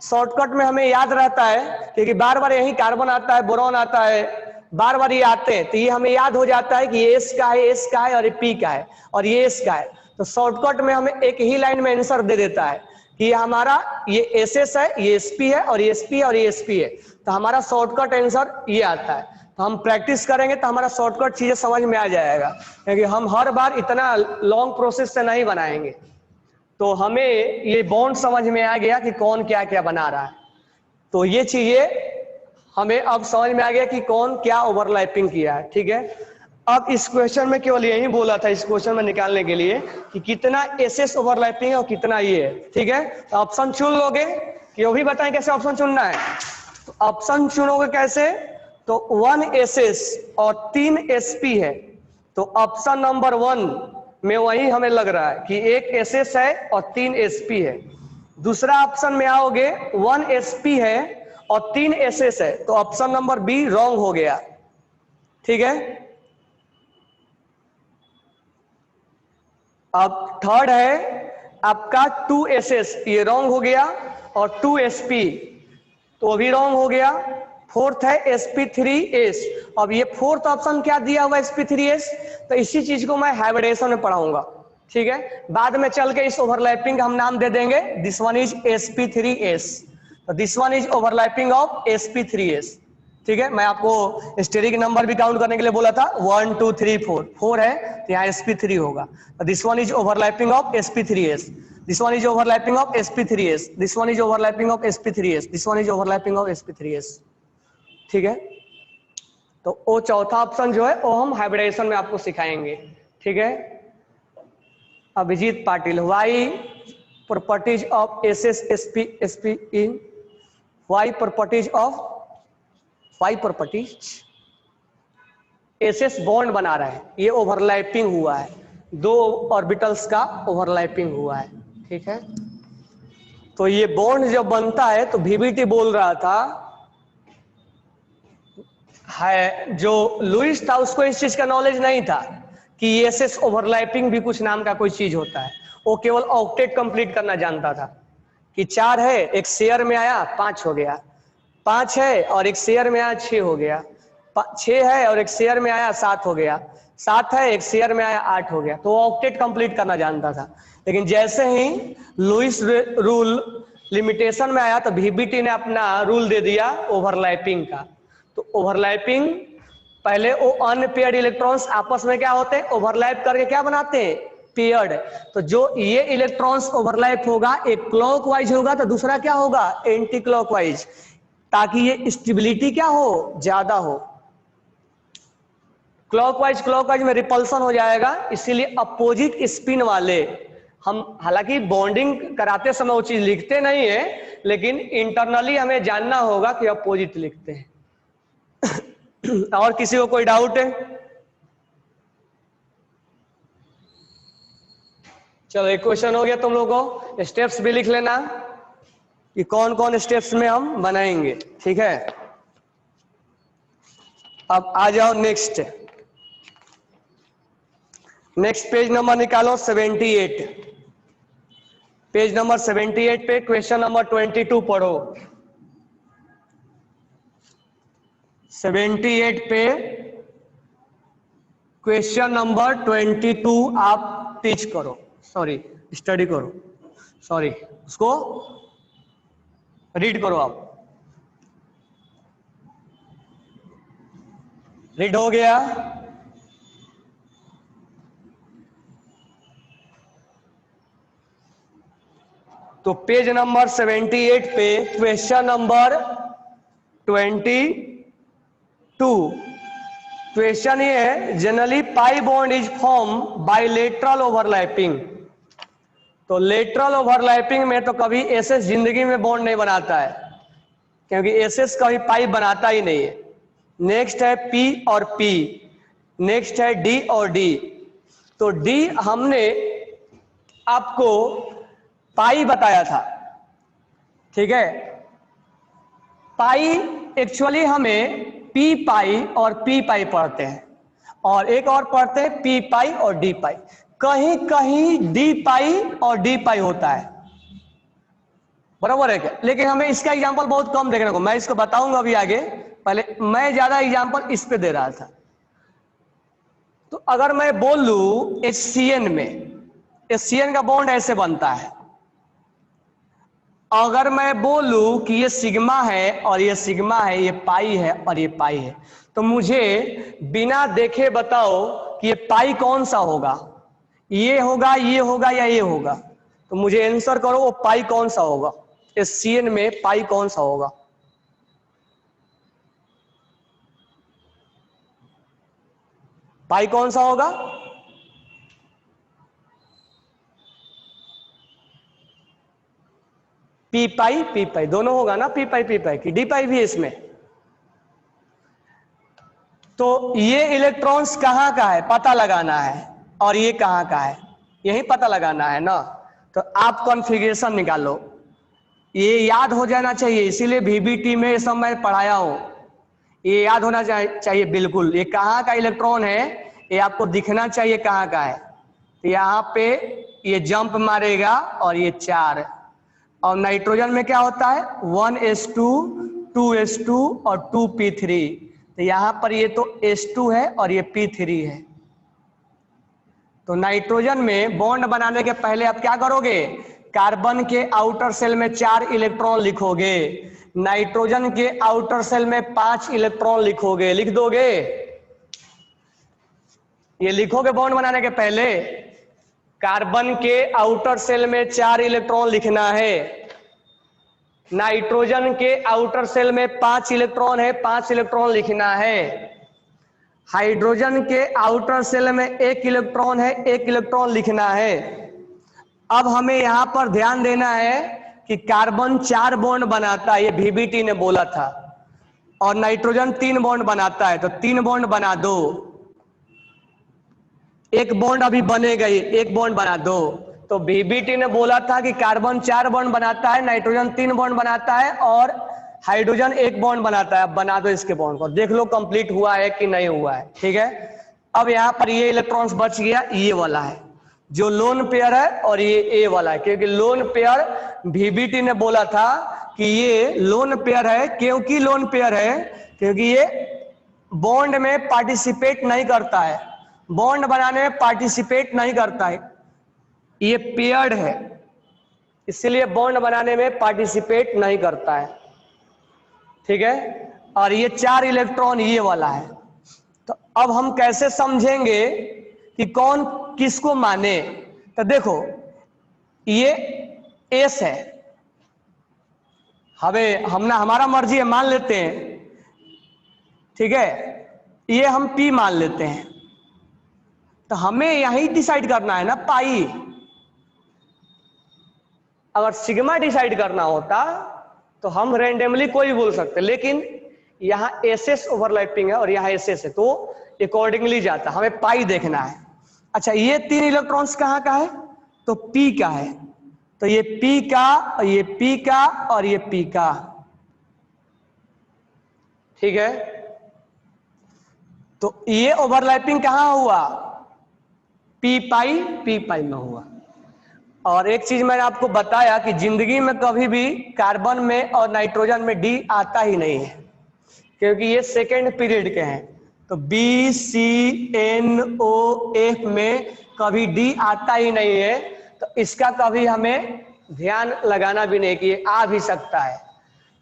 शॉर्टकट में हमें याद रहता है, क्योंकि बार बार यही कार्बन आता है, बोरॉन आता है, बार बार ये आते हैं, तो ये हमें याद हो जाता है कि ये एस का है, एस का है, और ये पी का है, और ये एस का है। तो शॉर्टकट में हमें एक ही लाइन में आंसर दे देता है कि ये हमारा ये एस एस है, ये एस पी है, और ये एस पी है, और ये एस पी है। तो हमारा शॉर्टकट आंसर ये आता है। तो हम प्रैक्टिस करेंगे तो हमारा शॉर्टकट चीजें समझ में आ जाएगा, क्योंकि हम हर बार इतना लॉन्ग प्रोसेस से नहीं बनाएंगे। तो हमें ये बॉन्ड समझ में आ गया कि कौन क्या क्या बना रहा है। तो ये चीजें हमें अब समझ में आ गया कि कौन क्या ओवरलैपिंग किया है, ठीक है। अब इस क्वेश्चन में केवल यही बोला था, इस क्वेश्चन में निकालने के लिए कि कितना एसएस ओवरलैपिंग है और कितना ये है, ठीक है। तो ऑप्शन चुन लोगे कि वो भी बताएं कैसे ऑप्शन चुनना है। तो ऑप्शन चुनोगे कैसे, तो 1 एसएस और 3 एसपी है, तो ऑप्शन नंबर 1 में वही हमें लग रहा है कि 1 एसएस है और 3 एसपी है। दूसरा ऑप्शन में आओगे 1 एसपी है और 3 एसएस है, तो ऑप्शन नंबर बी रॉन्ग हो गया, ठीक है। अब थर्ड है आपका 2 एसएस, ये रॉन्ग हो गया, और 2 एसपी, तो वो भी रॉन्ग हो गया। फोर्थ है sp3s। अब ये फोर्थ ऑप्शन क्या दिया हुआ sp3s, तो इसी चीज को मैं हाइब्रिडेशन में पढ़ाऊंगा, ठीक है। बाद में चल के इस ओवरलैपिंग का हम नाम दे देंगे, दिस वन इज sp3s, तो this one is overlapping of sp3s, ठीक है। मैं आपको स्टेरिक नंबर भी काउंट करने के लिए बोला था, 1 2 3 4, 4 है तो यहाँ sp3 होगा। This one is overlapping of sp3s, this one is overlapping of sp3s, this one is overlapping of sp3s, this one is overlapping of sp3s, ठीक है। तो वो चौथा ऑप्शन जो है वो हम हाइब्रिडेशन में आपको सिखाएंगे, ठीक है। Abhijeet Patil, why properties of sp in why properties of why properties ss bond बना रहा है, ये ओवरलैपिंग हुआ है, दो ऑर्बिटल्स का ओवरलैपिंग हुआ है, ठीक है। तो ये बॉन्ड जब बनता है तो VBT बोल रहा था है, जो लुइस था उसको इस चीज का नॉलेज नहीं था कि एसएस ओवरलैपिंग भी कुछ नाम का कोई चीज होता है। वो केवल ऑक्टेट कंप्लीट करना जानता था कि 4 है एक शेयर में आया 5 हो गया, 5 है और एक शेयर में आया 6 हो गया, 6 है और एक शेयर में आया 7 हो गया, 7 है एक शेयर में आया 8 हो गया। तो ऑक्टेट कंप्लीट करना जानता था। लेकिन जैसे ही लुइस रूल लिमिटेशन में आया तो VBT ने अपना रूल दे दिया ओवरलैपिंग का। तो ओवरलैपिंग पहले वो अनपेयर्ड इलेक्ट्रॉन्स आपस में क्या होते हैं, ओवरलैप करके क्या बनाते हैं, पेयर्ड। तो जो ये इलेक्ट्रॉन्स ओवरलैप होगा, एक क्लॉकवाइज होगा तो दूसरा क्या होगा, एंटी क्लॉकवाइज, ताकि ये स्टेबिलिटी क्या हो, ज्यादा हो। क्लॉकवाइज में रिपल्सन हो जाएगा, इसीलिए अपोजिट स्पिन वाले हम, हालांकि बॉन्डिंग कराते समय वो चीज लिखते नहीं है, लेकिन इंटरनली हमें जानना होगा कि अपोजिट लिखते हैं। और किसी को कोई डाउट है? चलो एक क्वेश्चन हो गया तुम लोगों को। स्टेप्स भी लिख लेना कि कौन कौन स्टेप्स में हम बनाएंगे, ठीक है। अब आ जाओ नेक्स्ट पेज नंबर निकालो 78। पेज नंबर 78 पे क्वेश्चन नंबर 22 पढ़ो। 78 पे क्वेश्चन नंबर 22 आप टीच करो, सॉरी स्टडी करो, सॉरी उसको रीड करो। आप रीड हो गया? तो पेज नंबर 78 पे क्वेश्चन नंबर 22 क्वेश्चन ये है, generally pi bond is form by lateral overlapping. तो लेटरल ओवरलैपिंग में तो कभी एसएस जिंदगी में बॉन्ड नहीं बनाता है, क्योंकि एसएस कभी पाई बनाता ही नहीं है। नेक्स्ट है पी और पी, नेक्स्ट है डी और डी। तो डी हमने आपको पाई बताया था, ठीक है। पाई एक्चुअली हमें पी पाई और पी पाई पढ़ते हैं, और एक और पढ़ते हैं पी पाई और डी पाई। कहीं कहीं डी पाई और डी पाई होता है, बराबर है क्या? लेकिन हमें इसका एग्जांपल बहुत कम देखने को, मैं इसको बताऊंगा अभी आगे, पहले मैं ज्यादा एग्जांपल इस पे दे रहा था। तो अगर मैं बोल लूं HCN में, HCN का बॉन्ड ऐसे बनता है। अगर मैं बोलूं कि ये सिग्मा है और ये सिग्मा है, ये पाई है और ये पाई है, तो मुझे बिना देखे बताओ कि ये पाई कौन सा होगा, ये होगा, ये होगा या ये होगा। तो मुझे आंसर करो वो पाई कौन सा होगा, HCN में पाई कौन सा होगा। पाई कौन सा होगा? पी पाई दोनों होगा ना, पी पाई की डी पाई भी है इसमें। तो ये इलेक्ट्रॉन्स कहां का है पता लगाना है, और ये कहां का है यही पता लगाना है ना। तो आप कॉन्फ़िगरेशन निकालो, ये याद हो जाना चाहिए, इसीलिए VBT में ये सब मैं पढ़ाया हूं, ये याद होना चाहिए बिल्कुल। ये कहां का इलेक्ट्रॉन है ये आपको दिखना चाहिए कहां का है। तो यहाँ पे ये जंप मारेगा और ये 4, और नाइट्रोजन में क्या होता है 1s2 2s2 और 2p3। तो यहां पर ये तो s2 है और ये p3 है। तो नाइट्रोजन में बॉन्ड बनाने के पहले आप क्या करोगे, कार्बन के आउटर सेल में 4 इलेक्ट्रॉन लिखोगे, नाइट्रोजन के आउटर सेल में 5 इलेक्ट्रॉन लिखोगे, लिख दोगे, ये लिखोगे बॉन्ड बनाने के पहले। कार्बन के आउटर सेल में 4 इलेक्ट्रॉन लिखना है, नाइट्रोजन के आउटर सेल में 5 इलेक्ट्रॉन है, 5 इलेक्ट्रॉन लिखना है, हाइड्रोजन के आउटर सेल में 1 इलेक्ट्रॉन है, 1 इलेक्ट्रॉन लिखना है। अब हमें यहां पर ध्यान देना है कि कार्बन 4 बॉन्ड बनाता है, ये VBT ने बोला था, और नाइट्रोजन 3 बॉन्ड बनाता है, तो 3 बॉन्ड बना दो, एक बॉन्ड अभी बनेगा, एक बॉन्ड बना दो। तो VBT ने बोला था कि कार्बन 4 बॉन्ड बनाता है, नाइट्रोजन 3 बॉन्ड बनाता है और हाइड्रोजन 1 बॉन्ड बनाता है। अब बना दो इसके बॉन्ड को, देख लो कंप्लीट हुआ है कि नहीं हुआ है। ठीक है, अब यहाँ पर ये इलेक्ट्रॉन्स बच गया, ये वाला है जो लोन पेयर है और ये ए वाला है, क्योंकि लोन पेयर VBT ने बोला था कि ये लोन पेयर है। क्योंकि लोन पेयर है क्योंकि ये बॉन्ड में पार्टिसिपेट नहीं करता है, बॉन्ड बनाने में पार्टिसिपेट नहीं करता है, ये पेयर्ड है, इसलिए बॉन्ड बनाने में पार्टिसिपेट नहीं करता है। ठीक है, और ये 4 इलेक्ट्रॉन ये वाला है। तो अब हम कैसे समझेंगे कि कौन किसको माने, तो देखो ये एस है, हमारा मर्जी है, मान लेते हैं। ठीक है, ये हम पी मान लेते हैं, तो हमें यही डिसाइड करना है ना पाई। अगर सिग्मा डिसाइड करना होता तो हम रेंडमली कोई भी बोल सकते, लेकिन यहाँ एसएस ओवरलैपिंग है और यहाँ एसएस है, तो अकॉर्डिंगली जाता, हमें पाई देखना है। अच्छा, ये 3 इलेक्ट्रॉन्स कहाँ का है, तो पी का है, तो ये पी का और ये पी का और ये पी का। ठीक है, तो ये ओवरलैपिंग कहाँ हुआ, पी पाई में हुआ। और एक चीज मैंने आपको बताया कि जिंदगी में कभी भी कार्बन में और नाइट्रोजन में डी आता ही नहीं है, क्योंकि ये सेकेंड पीरियड के हैं। तो BCNOF में कभी डी आता ही नहीं है, तो इसका कभी हमें ध्यान लगाना भी नहीं कि ये आ भी सकता है।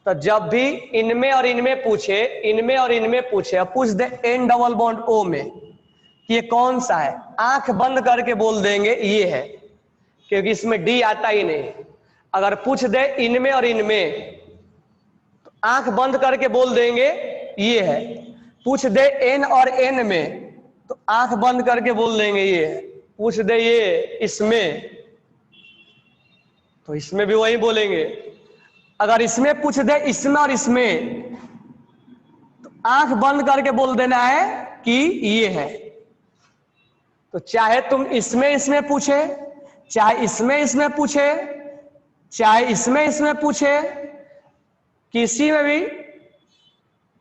तो जब भी इनमें और इनमें पूछे, अब पूछ दे N डबल बॉन्ड O में कि ये कौन सा है, आंख बंद करके बोल देंगे ये है, क्योंकि इसमें डी आता ही नहीं। अगर पूछ दे इनमें और इनमें, तो आंख बंद करके बोल देंगे ये है। पूछ दे एन और एन में, तो आंख बंद करके बोल देंगे ये है। पूछ दे ये इसमें, तो इसमें भी वही बोलेंगे। अगर इसमें पूछ दे इसमें और इसमें, तो आंख बंद करके बोल देना है कि ये है। तो चाहे तुम इसमें पूछे, चाहे इसमें पूछे, चाहे इसमें पूछे, किसी में भी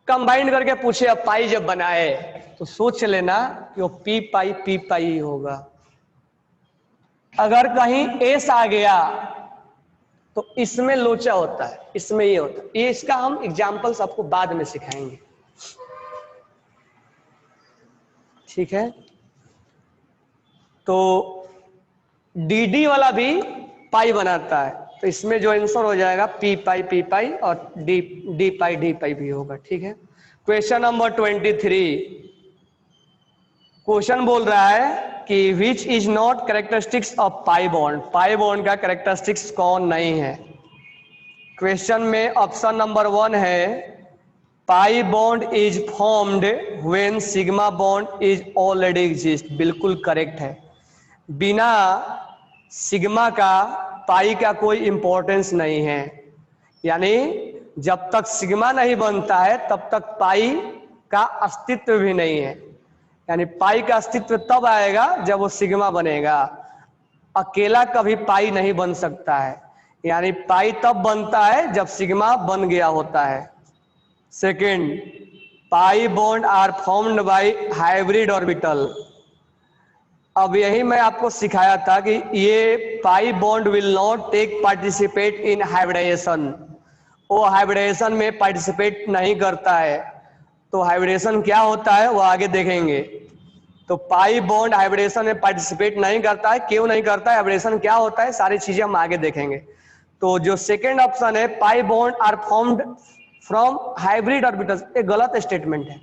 कंबाइन करके पूछे, अब पाई जब बनाए तो सोच लेना कि वो पी पाई ही होगा। अगर कहीं एस आ गया तो इसमें लोचा होता है, इसमें ये होता है। ये इसका हम एग्जाम्पल्स आपको बाद में सिखाएंगे। ठीक है, तो डी वाला भी पाई बनाता है, तो इसमें जो आंसर हो जाएगा पी पाई और डी पाई भी होगा। ठीक है, क्वेश्चन नंबर 23, क्वेश्चन बोल रहा है कि which is not characteristics of pi bond का कैरेक्टरिस्टिक्स कौन नहीं है। क्वेश्चन में ऑप्शन नंबर 1 है pi bond is formed when sigma bond is already exist, बिल्कुल करेक्ट है। बिना सिग्मा का पाई का कोई इंपॉर्टेंस नहीं है, यानी जब तक सिग्मा नहीं बनता है तब तक पाई का अस्तित्व भी नहीं है। यानी पाई का अस्तित्व तब आएगा जब वो सिग्मा बनेगा, अकेला कभी पाई नहीं बन सकता है। यानी पाई तब बनता है जब सिग्मा बन गया होता है। Second, pi bond are formed by hybrid orbital. अब यही मैं आपको सिखाया था कि ये pi bond will not take participate in hybridization, वो हाइब्रिडेशन में पार्टिसिपेट नहीं करता है। तो हाइब्रिडेशन क्या होता है वो आगे देखेंगे। तो पाई बॉन्ड हाइब्रिडेशन में पार्टिसिपेट नहीं करता है, क्यों नहीं करता है, हाइब्रिडेशन क्या होता है, सारी चीजें हम आगे देखेंगे। तो जो सेकेंड ऑप्शन है pi bond are formed from hybrid orbitals, ये गलत स्टेटमेंट है।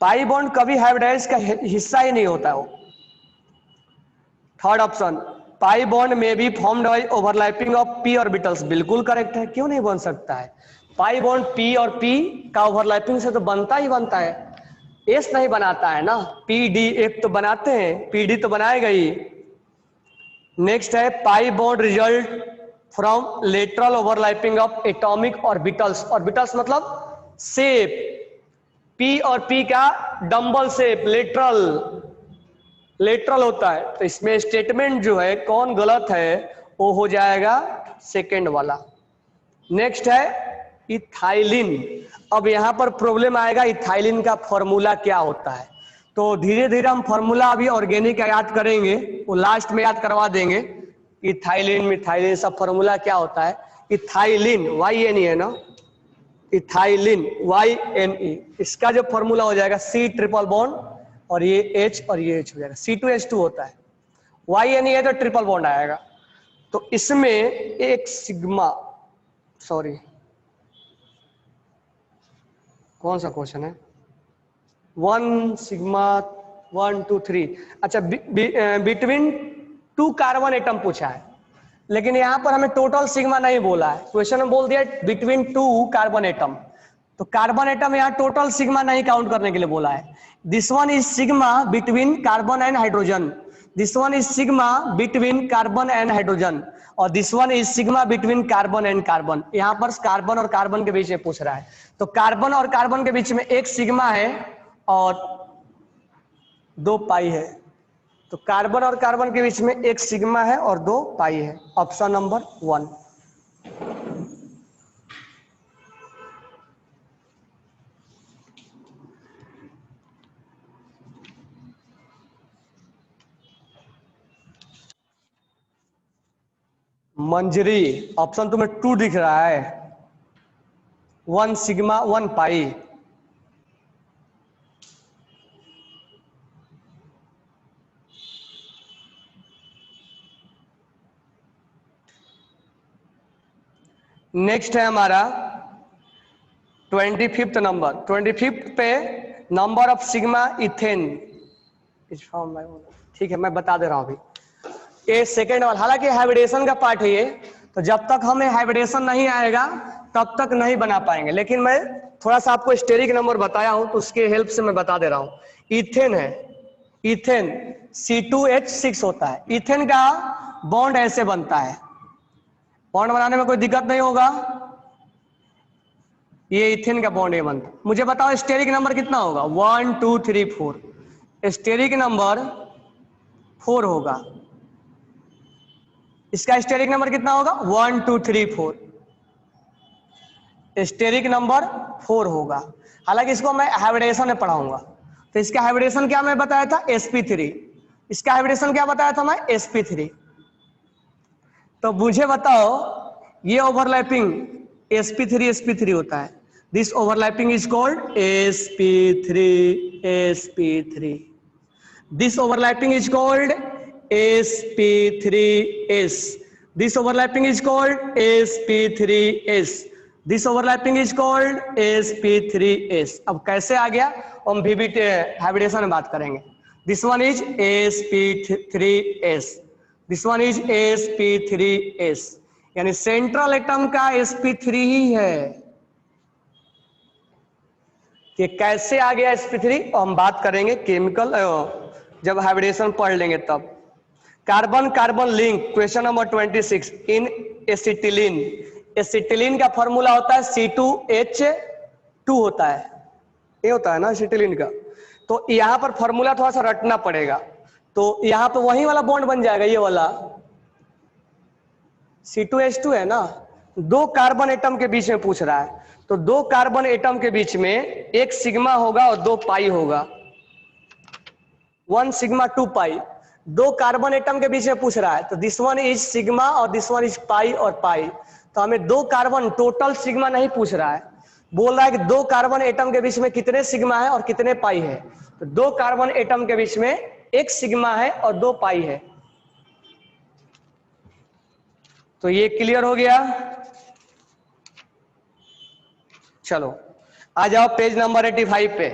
पाई बॉन्ड कभी हाइब्रिडाइज का हिस्सा ही नहीं होता है वो। थर्ड ऑप्शन पाई बॉन्ड में भी formed by overlapping of P orbitals, बिल्कुल करेक्ट है, क्यों नहीं बन सकता है। पाई बॉन्ड पी और पी का ओवरलैपिंग से तो बनता ही बनता है, एस नहीं बनाता है ना, पी डी एक तो बनाते हैं, पी डी तो बनाएगा ही। नेक्स्ट है pi bond result from lateral overlapping of atomic orbitals, orbitals मतलब शेप, पी और पी का डंबल शेप लेटरल, लेटरल होता है। तो इसमें स्टेटमेंट जो है कौन गलत है, वो हो जाएगा सेकेंड वाला। नेक्स्ट है इथाइलिन। अब यहां पर प्रॉब्लम आएगा इथाइलिन का फॉर्मूला क्या होता है। तो धीरे धीरे हम फॉर्मूला अभी ऑर्गेनिक का याद करेंगे, वो लास्ट में याद करवा देंगे। इथाइलिन मिथाइलिन सब फॉर्मूला क्या होता है। इथाइलिन YNE है ना, इथाइलिन YNE, इसका जो फॉर्मूला हो जाएगा C ट्रिपल बॉन्ड और ये H और ये H हो जाएगा, C2H2 होता है। YNE है तो ट्रिपल बॉन्ड आएगा। तो इसमें एक सिग्मा, सॉरी कौन सा क्वेश्चन है, 1 सिग्मा 1 2 3, अच्छा बिटवीन 2 कार्बन एटम पूछा है, लेकिन यहां पर हमें टोटल सिग्मा नहीं बोला है, क्वेश्चन में बोल दिया बिटवीन 2 कार्बन एटम। तो कार्बन एटम यहाँ टोटल सिग्मा नहीं काउंट करने के लिए बोला है। This one is sigma between carbon and hydrogen, this one is sigma between carbon and hydrogen, और this one is sigma between carbon and carbon. यहाँ पर कार्बन और कार्बन के बीच में पूछ रहा है, तो कार्बन और कार्बन के बीच में एक सिग्मा है और 2 पाई है। तो कार्बन और कार्बन के बीच में एक सिग्मा है और 2 पाई है, ऑप्शन नंबर 1। मंजरी, ऑप्शन तुम्हें 2 दिख रहा है, 1 सिग्मा 1 पाई। नेक्स्ट है हमारा 25th नंबर, 25th पे number of sigma ethane is form, ठीक है मैं बता दे रहा हूं अभी। ये सेकेंड वाला, हालांकि हाइब्रिडेशन का पार्ट है ये, तो जब तक हमें हाइब्रिडेशन नहीं आएगा तब तक नहीं बना पाएंगे, लेकिन मैं थोड़ा सा आपको स्टेरिक नंबर बताया हूं तो उसके हेल्प से मैं बता दे रहा हूं। इथेन है, इथेन C2H6 होता है, इथेन का बॉन्ड ऐसे बनता है, बॉन्ड बनाने में कोई दिक्कत नहीं होगा, ये इथेन का बॉन्ड ये बनता है। मुझे बताओ स्टेरिक नंबर कितना होगा, 1 2 3 4, स्टेरिक नंबर 4 होगा, इसका स्टेरिक नंबर कितना होगा 1 2 3 4, स्टेरिक नंबर 4 होगा। हालांकि इसको मैं हाइब्रिडेशन में पढ़ाऊंगा, तो इसका हाइब्रिडेशन क्या मैं बताया था sp3, इसका हाइब्रिडेशन क्या बताया था मैं sp3। तो मुझे बताओ ये ओवरलैपिंग sp3 होता है, this overlapping is called sp3, this overlapping is called sp3s, this overlapping is called sp3s, this overlapping is called sp3s। अब कैसे आ गया हम VBT हाइब्रिडेशन में बात करेंगे। This one is sp3s, this one is sp3s, यानी सेंट्रल एटम का sp3 ही है। कि कैसे आ गया sp3 हम बात करेंगे केमिकल जब हाइब्रिडेशन पढ़ लेंगे तब। Carbon carbon link, question number 26 इन एसिटिलीन, एसिटिलीन का फॉर्मूला होता है C2H2 होता है, ये होता है ना एसिटिलीन का। तो यहां पर फॉर्मूला थोड़ा सा रटना पड़ेगा, तो यहां पर वही वाला बॉन्ड बन जाएगा, ये वाला C2H2 है ना, 2 कार्बन एटम के बीच में पूछ रहा है, तो 2 कार्बन एटम के बीच में एक सिग्मा होगा और 2 पाई होगा, 1 सिग्मा 2 पाई, 2 कार्बन एटम के बीच में पूछ रहा है, तो दिस वन इज सिग्मा और दिस वन इज पाई और पाई, तो हमें 2 कार्बन, टोटल सिग्मा नहीं पूछ रहा है, बोल रहा है कि 2 कार्बन एटम के बीच में कितने सिग्मा है और कितने पाई है। तो 2 कार्बन एटम के बीच में 1 सिग्मा है और 2 पाई है। तो ये क्लियर हो गया। चलो आ जाओ पेज नंबर 85 पे,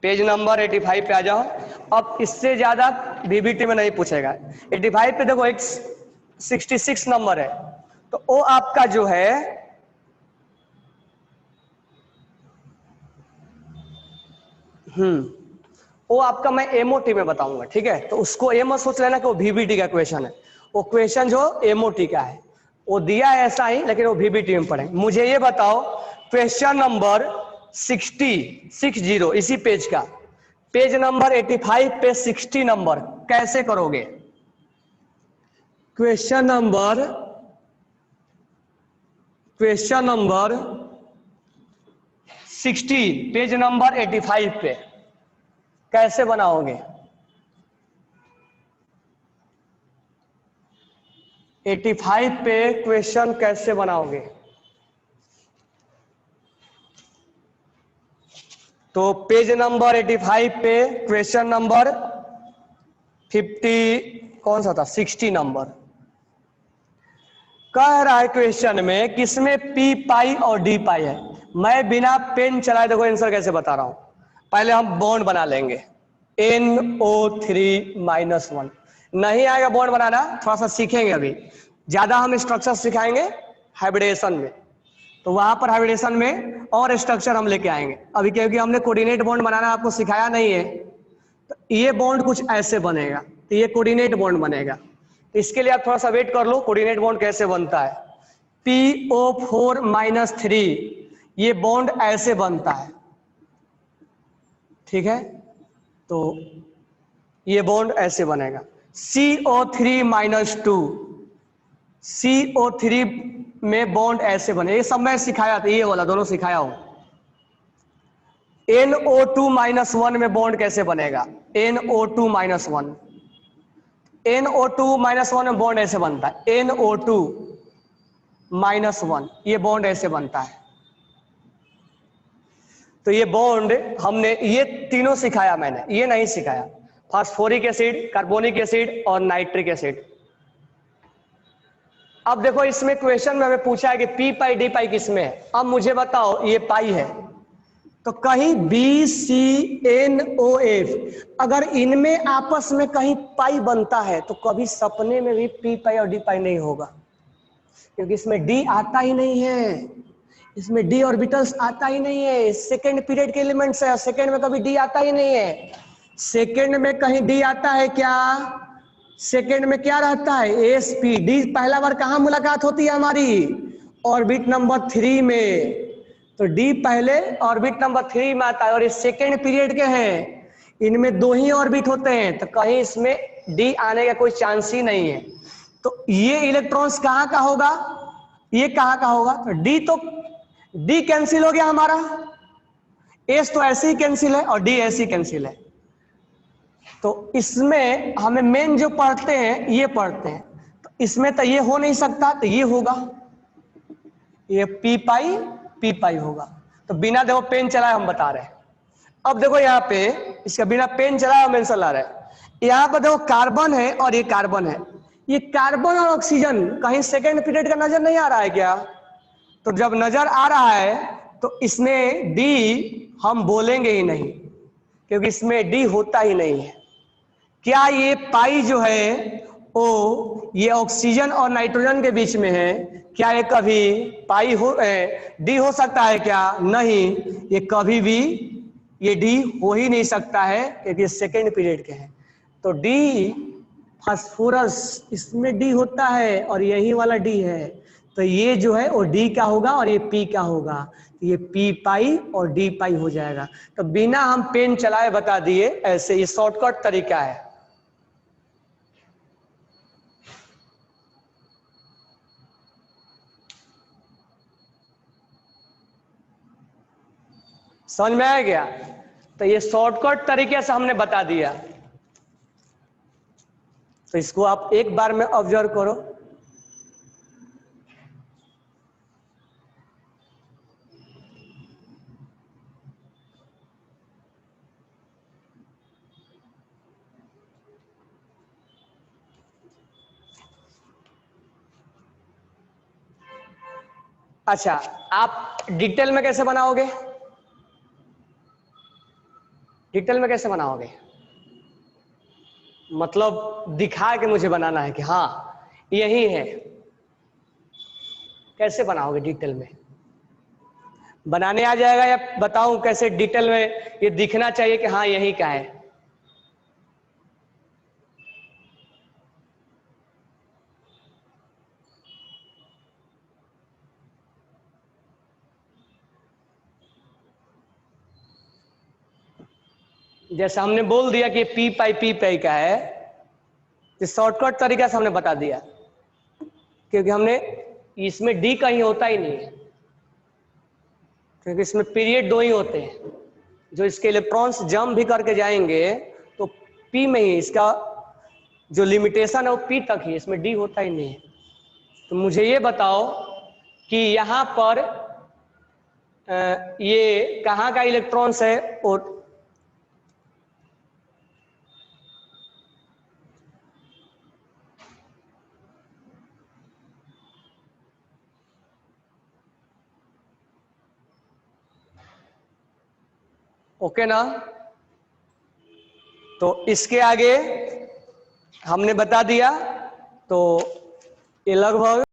पेज नंबर 85 पे आ जाओ। अब इससे ज्यादा बीबीटी में नहीं पूछेगा। 85 पे देखो एक 66 नंबर है, तो वो आपका जो है वो आपका मैं एमओटी में बताऊंगा, ठीक है। तो उसको ये मत सोच लेना कि वो वीबीटी का क्वेश्चन है, वो क्वेश्चन जो एमओटी का है वो दिया है ऐसा ही, लेकिन वो वीबीटी में पढ़ेंगे। मुझे ये बताओ क्वेश्चन नंबर 60 इसी पेज का, पेज नंबर 85 पे 60 नंबर कैसे करोगे? क्वेश्चन नंबर 60 पेज नंबर 85 पे कैसे बनाओगे? 85 पे क्वेश्चन कैसे बनाओगे? तो पेज नंबर 85 पे क्वेश्चन नंबर 50 कौन सा था, 60 नंबर कह रहा है क्वेश्चन में किसमें पी पाई और डी पाई है। मैं बिना पेन चलाए देखो आंसर कैसे बता रहा हूं। पहले हम बॉन्ड बना लेंगे, NO3-1। नहीं आएगा बॉन्ड बनाना, थोड़ा सा सीखेंगे, अभी ज्यादा हम स्ट्रक्चर सिखाएंगे हाइब्रिडेशन में, तो वहां पर हाइब्रिडेशन में और स्ट्रक्चर हम लेके आएंगे। अभी क्योंकि हमने कोऑर्डिनेट बॉन्ड बनाना आपको सिखाया नहीं है, तो ये बॉन्ड कुछ ऐसे बनेगा, तो ये कोऑर्डिनेट बॉन्ड बनेगा। इसके लिए आप थोड़ा सा वेट कर लो, कोऑर्डिनेट बॉन्ड कैसे बनता है। PO4-3 ये बॉन्ड ऐसे बनता है, ठीक है। तो ये बॉन्ड ऐसे बनेगा। CO3-2 CO3 में बॉन्ड ऐसे बने, ये सब मैं सिखाया था, ये वाला दोनों सिखाया हूं। NO2-1 में बॉन्ड कैसे बनेगा, NO2-1 NO2-1 में बॉन्ड ऐसे बनता है, NO2-1 ये बॉन्ड ऐसे बनता है। तो ये बॉन्ड हमने ये तीनों सिखाया, मैंने ये नहीं सिखाया, फास्फोरिक एसिड, कार्बोनिक एसिड और नाइट्रिक एसिड। अब देखो इसमें क्वेश्चन में हमें पूछा है कि पी पाई डी पाई किसमें है। अब मुझे बताओ ये पाई है, तो कहीं BCNOF अगर इनमें आपस में कहीं पाई बनता है तो कभी सपने में भी पी पाई और डी पाई नहीं होगा, क्योंकि इसमें डी आता ही नहीं है, इसमें डी ऑर्बिटल्स आता ही नहीं है। सेकेंड पीरियड के एलिमेंट्स है, सेकेंड में कभी डी आता ही नहीं है। सेकेंड में कहीं डी आता है क्या? सेकेंड में क्या रहता है, sp। डी पहला बार कहां मुलाकात होती है हमारी, ऑर्बिट नंबर 3 में। तो डी पहले ऑर्बिट नंबर 3 में आता है, और ये सेकेंड पीरियड के हैं, इनमें 2 ही ऑर्बिट होते हैं, तो कहीं इसमें डी आने का कोई चांस ही नहीं है। तो ये इलेक्ट्रॉन्स कहां का होगा, ये कहां का होगा, तो डी कैंसिल हो गया हमारा, एस तो ऐसे ही कैंसिल है और डी ऐसे ही कैंसिल है। तो इसमें हमें मेन जो पढ़ते हैं ये पढ़ते हैं, तो इसमें तो ये हो नहीं सकता, तो ये होगा, ये पी पाई होगा। तो बिना देखो पेन चलाए हम बता रहे हैं। अब देखो यहाँ पे इसका बिना पेन चलाए हम आंसर ला रहे हैं। यहाँ पर देखो कार्बन है और ये कार्बन है, ये कार्बन और ऑक्सीजन कहीं सेकेंड पीरियड का नजर नहीं आ रहा है क्या? तो जब नजर आ रहा है तो इसमें डी हम बोलेंगे ही नहीं, क्योंकि इसमें डी होता ही नहीं है। क्या ये पाई जो है वो ये ऑक्सीजन और नाइट्रोजन के बीच में है, क्या ये कभी पाई हो डी हो सकता है क्या? नहीं, ये कभी भी ये डी हो ही नहीं सकता है, क्योंकि सेकेंड पीरियड के हैं। तो डी फास्फोरस इसमें डी होता है और यही वाला डी है, तो ये जो है वो डी का होगा और ये पी का होगा, तो ये पी पाई और डी पाई हो जाएगा। तो बिना हम पेन चलाए बता दिए ऐसे, ये शॉर्टकट तरीका है। समझ में आ गया? तो ये शॉर्टकट तरीके से हमने बता दिया, तो इसको आप एक बार में ऑब्जर्व करो। अच्छा, आप डिटेल में कैसे बनाओगे? डिटेल में कैसे बनाओगे? मतलब दिखा के मुझे बनाना है कि हाँ यही है। कैसे बनाओगे डिटेल में? बनाने आ जाएगा या बताऊं कैसे डिटेल में ये दिखना चाहिए कि हाँ यही का है? जैसे हमने बोल दिया कि पी पाई का है, तो शॉर्टकट तरीका से हमने बता दिया, क्योंकि हमने इसमें डी कहीं होता ही नहीं है, क्योंकि इसमें पीरियड दो ही होते हैं। जो इसके इलेक्ट्रॉन्स जंप भी करके जाएंगे तो पी में ही इसका जो लिमिटेशन है वो पी तक ही, इसमें डी होता ही नहीं है। तो मुझे ये बताओ कि यहां पर ये कहाँ का इलेक्ट्रॉन्स है? और ओके ना? तो इसके आगे हमने बता दिया, तो ये लगभग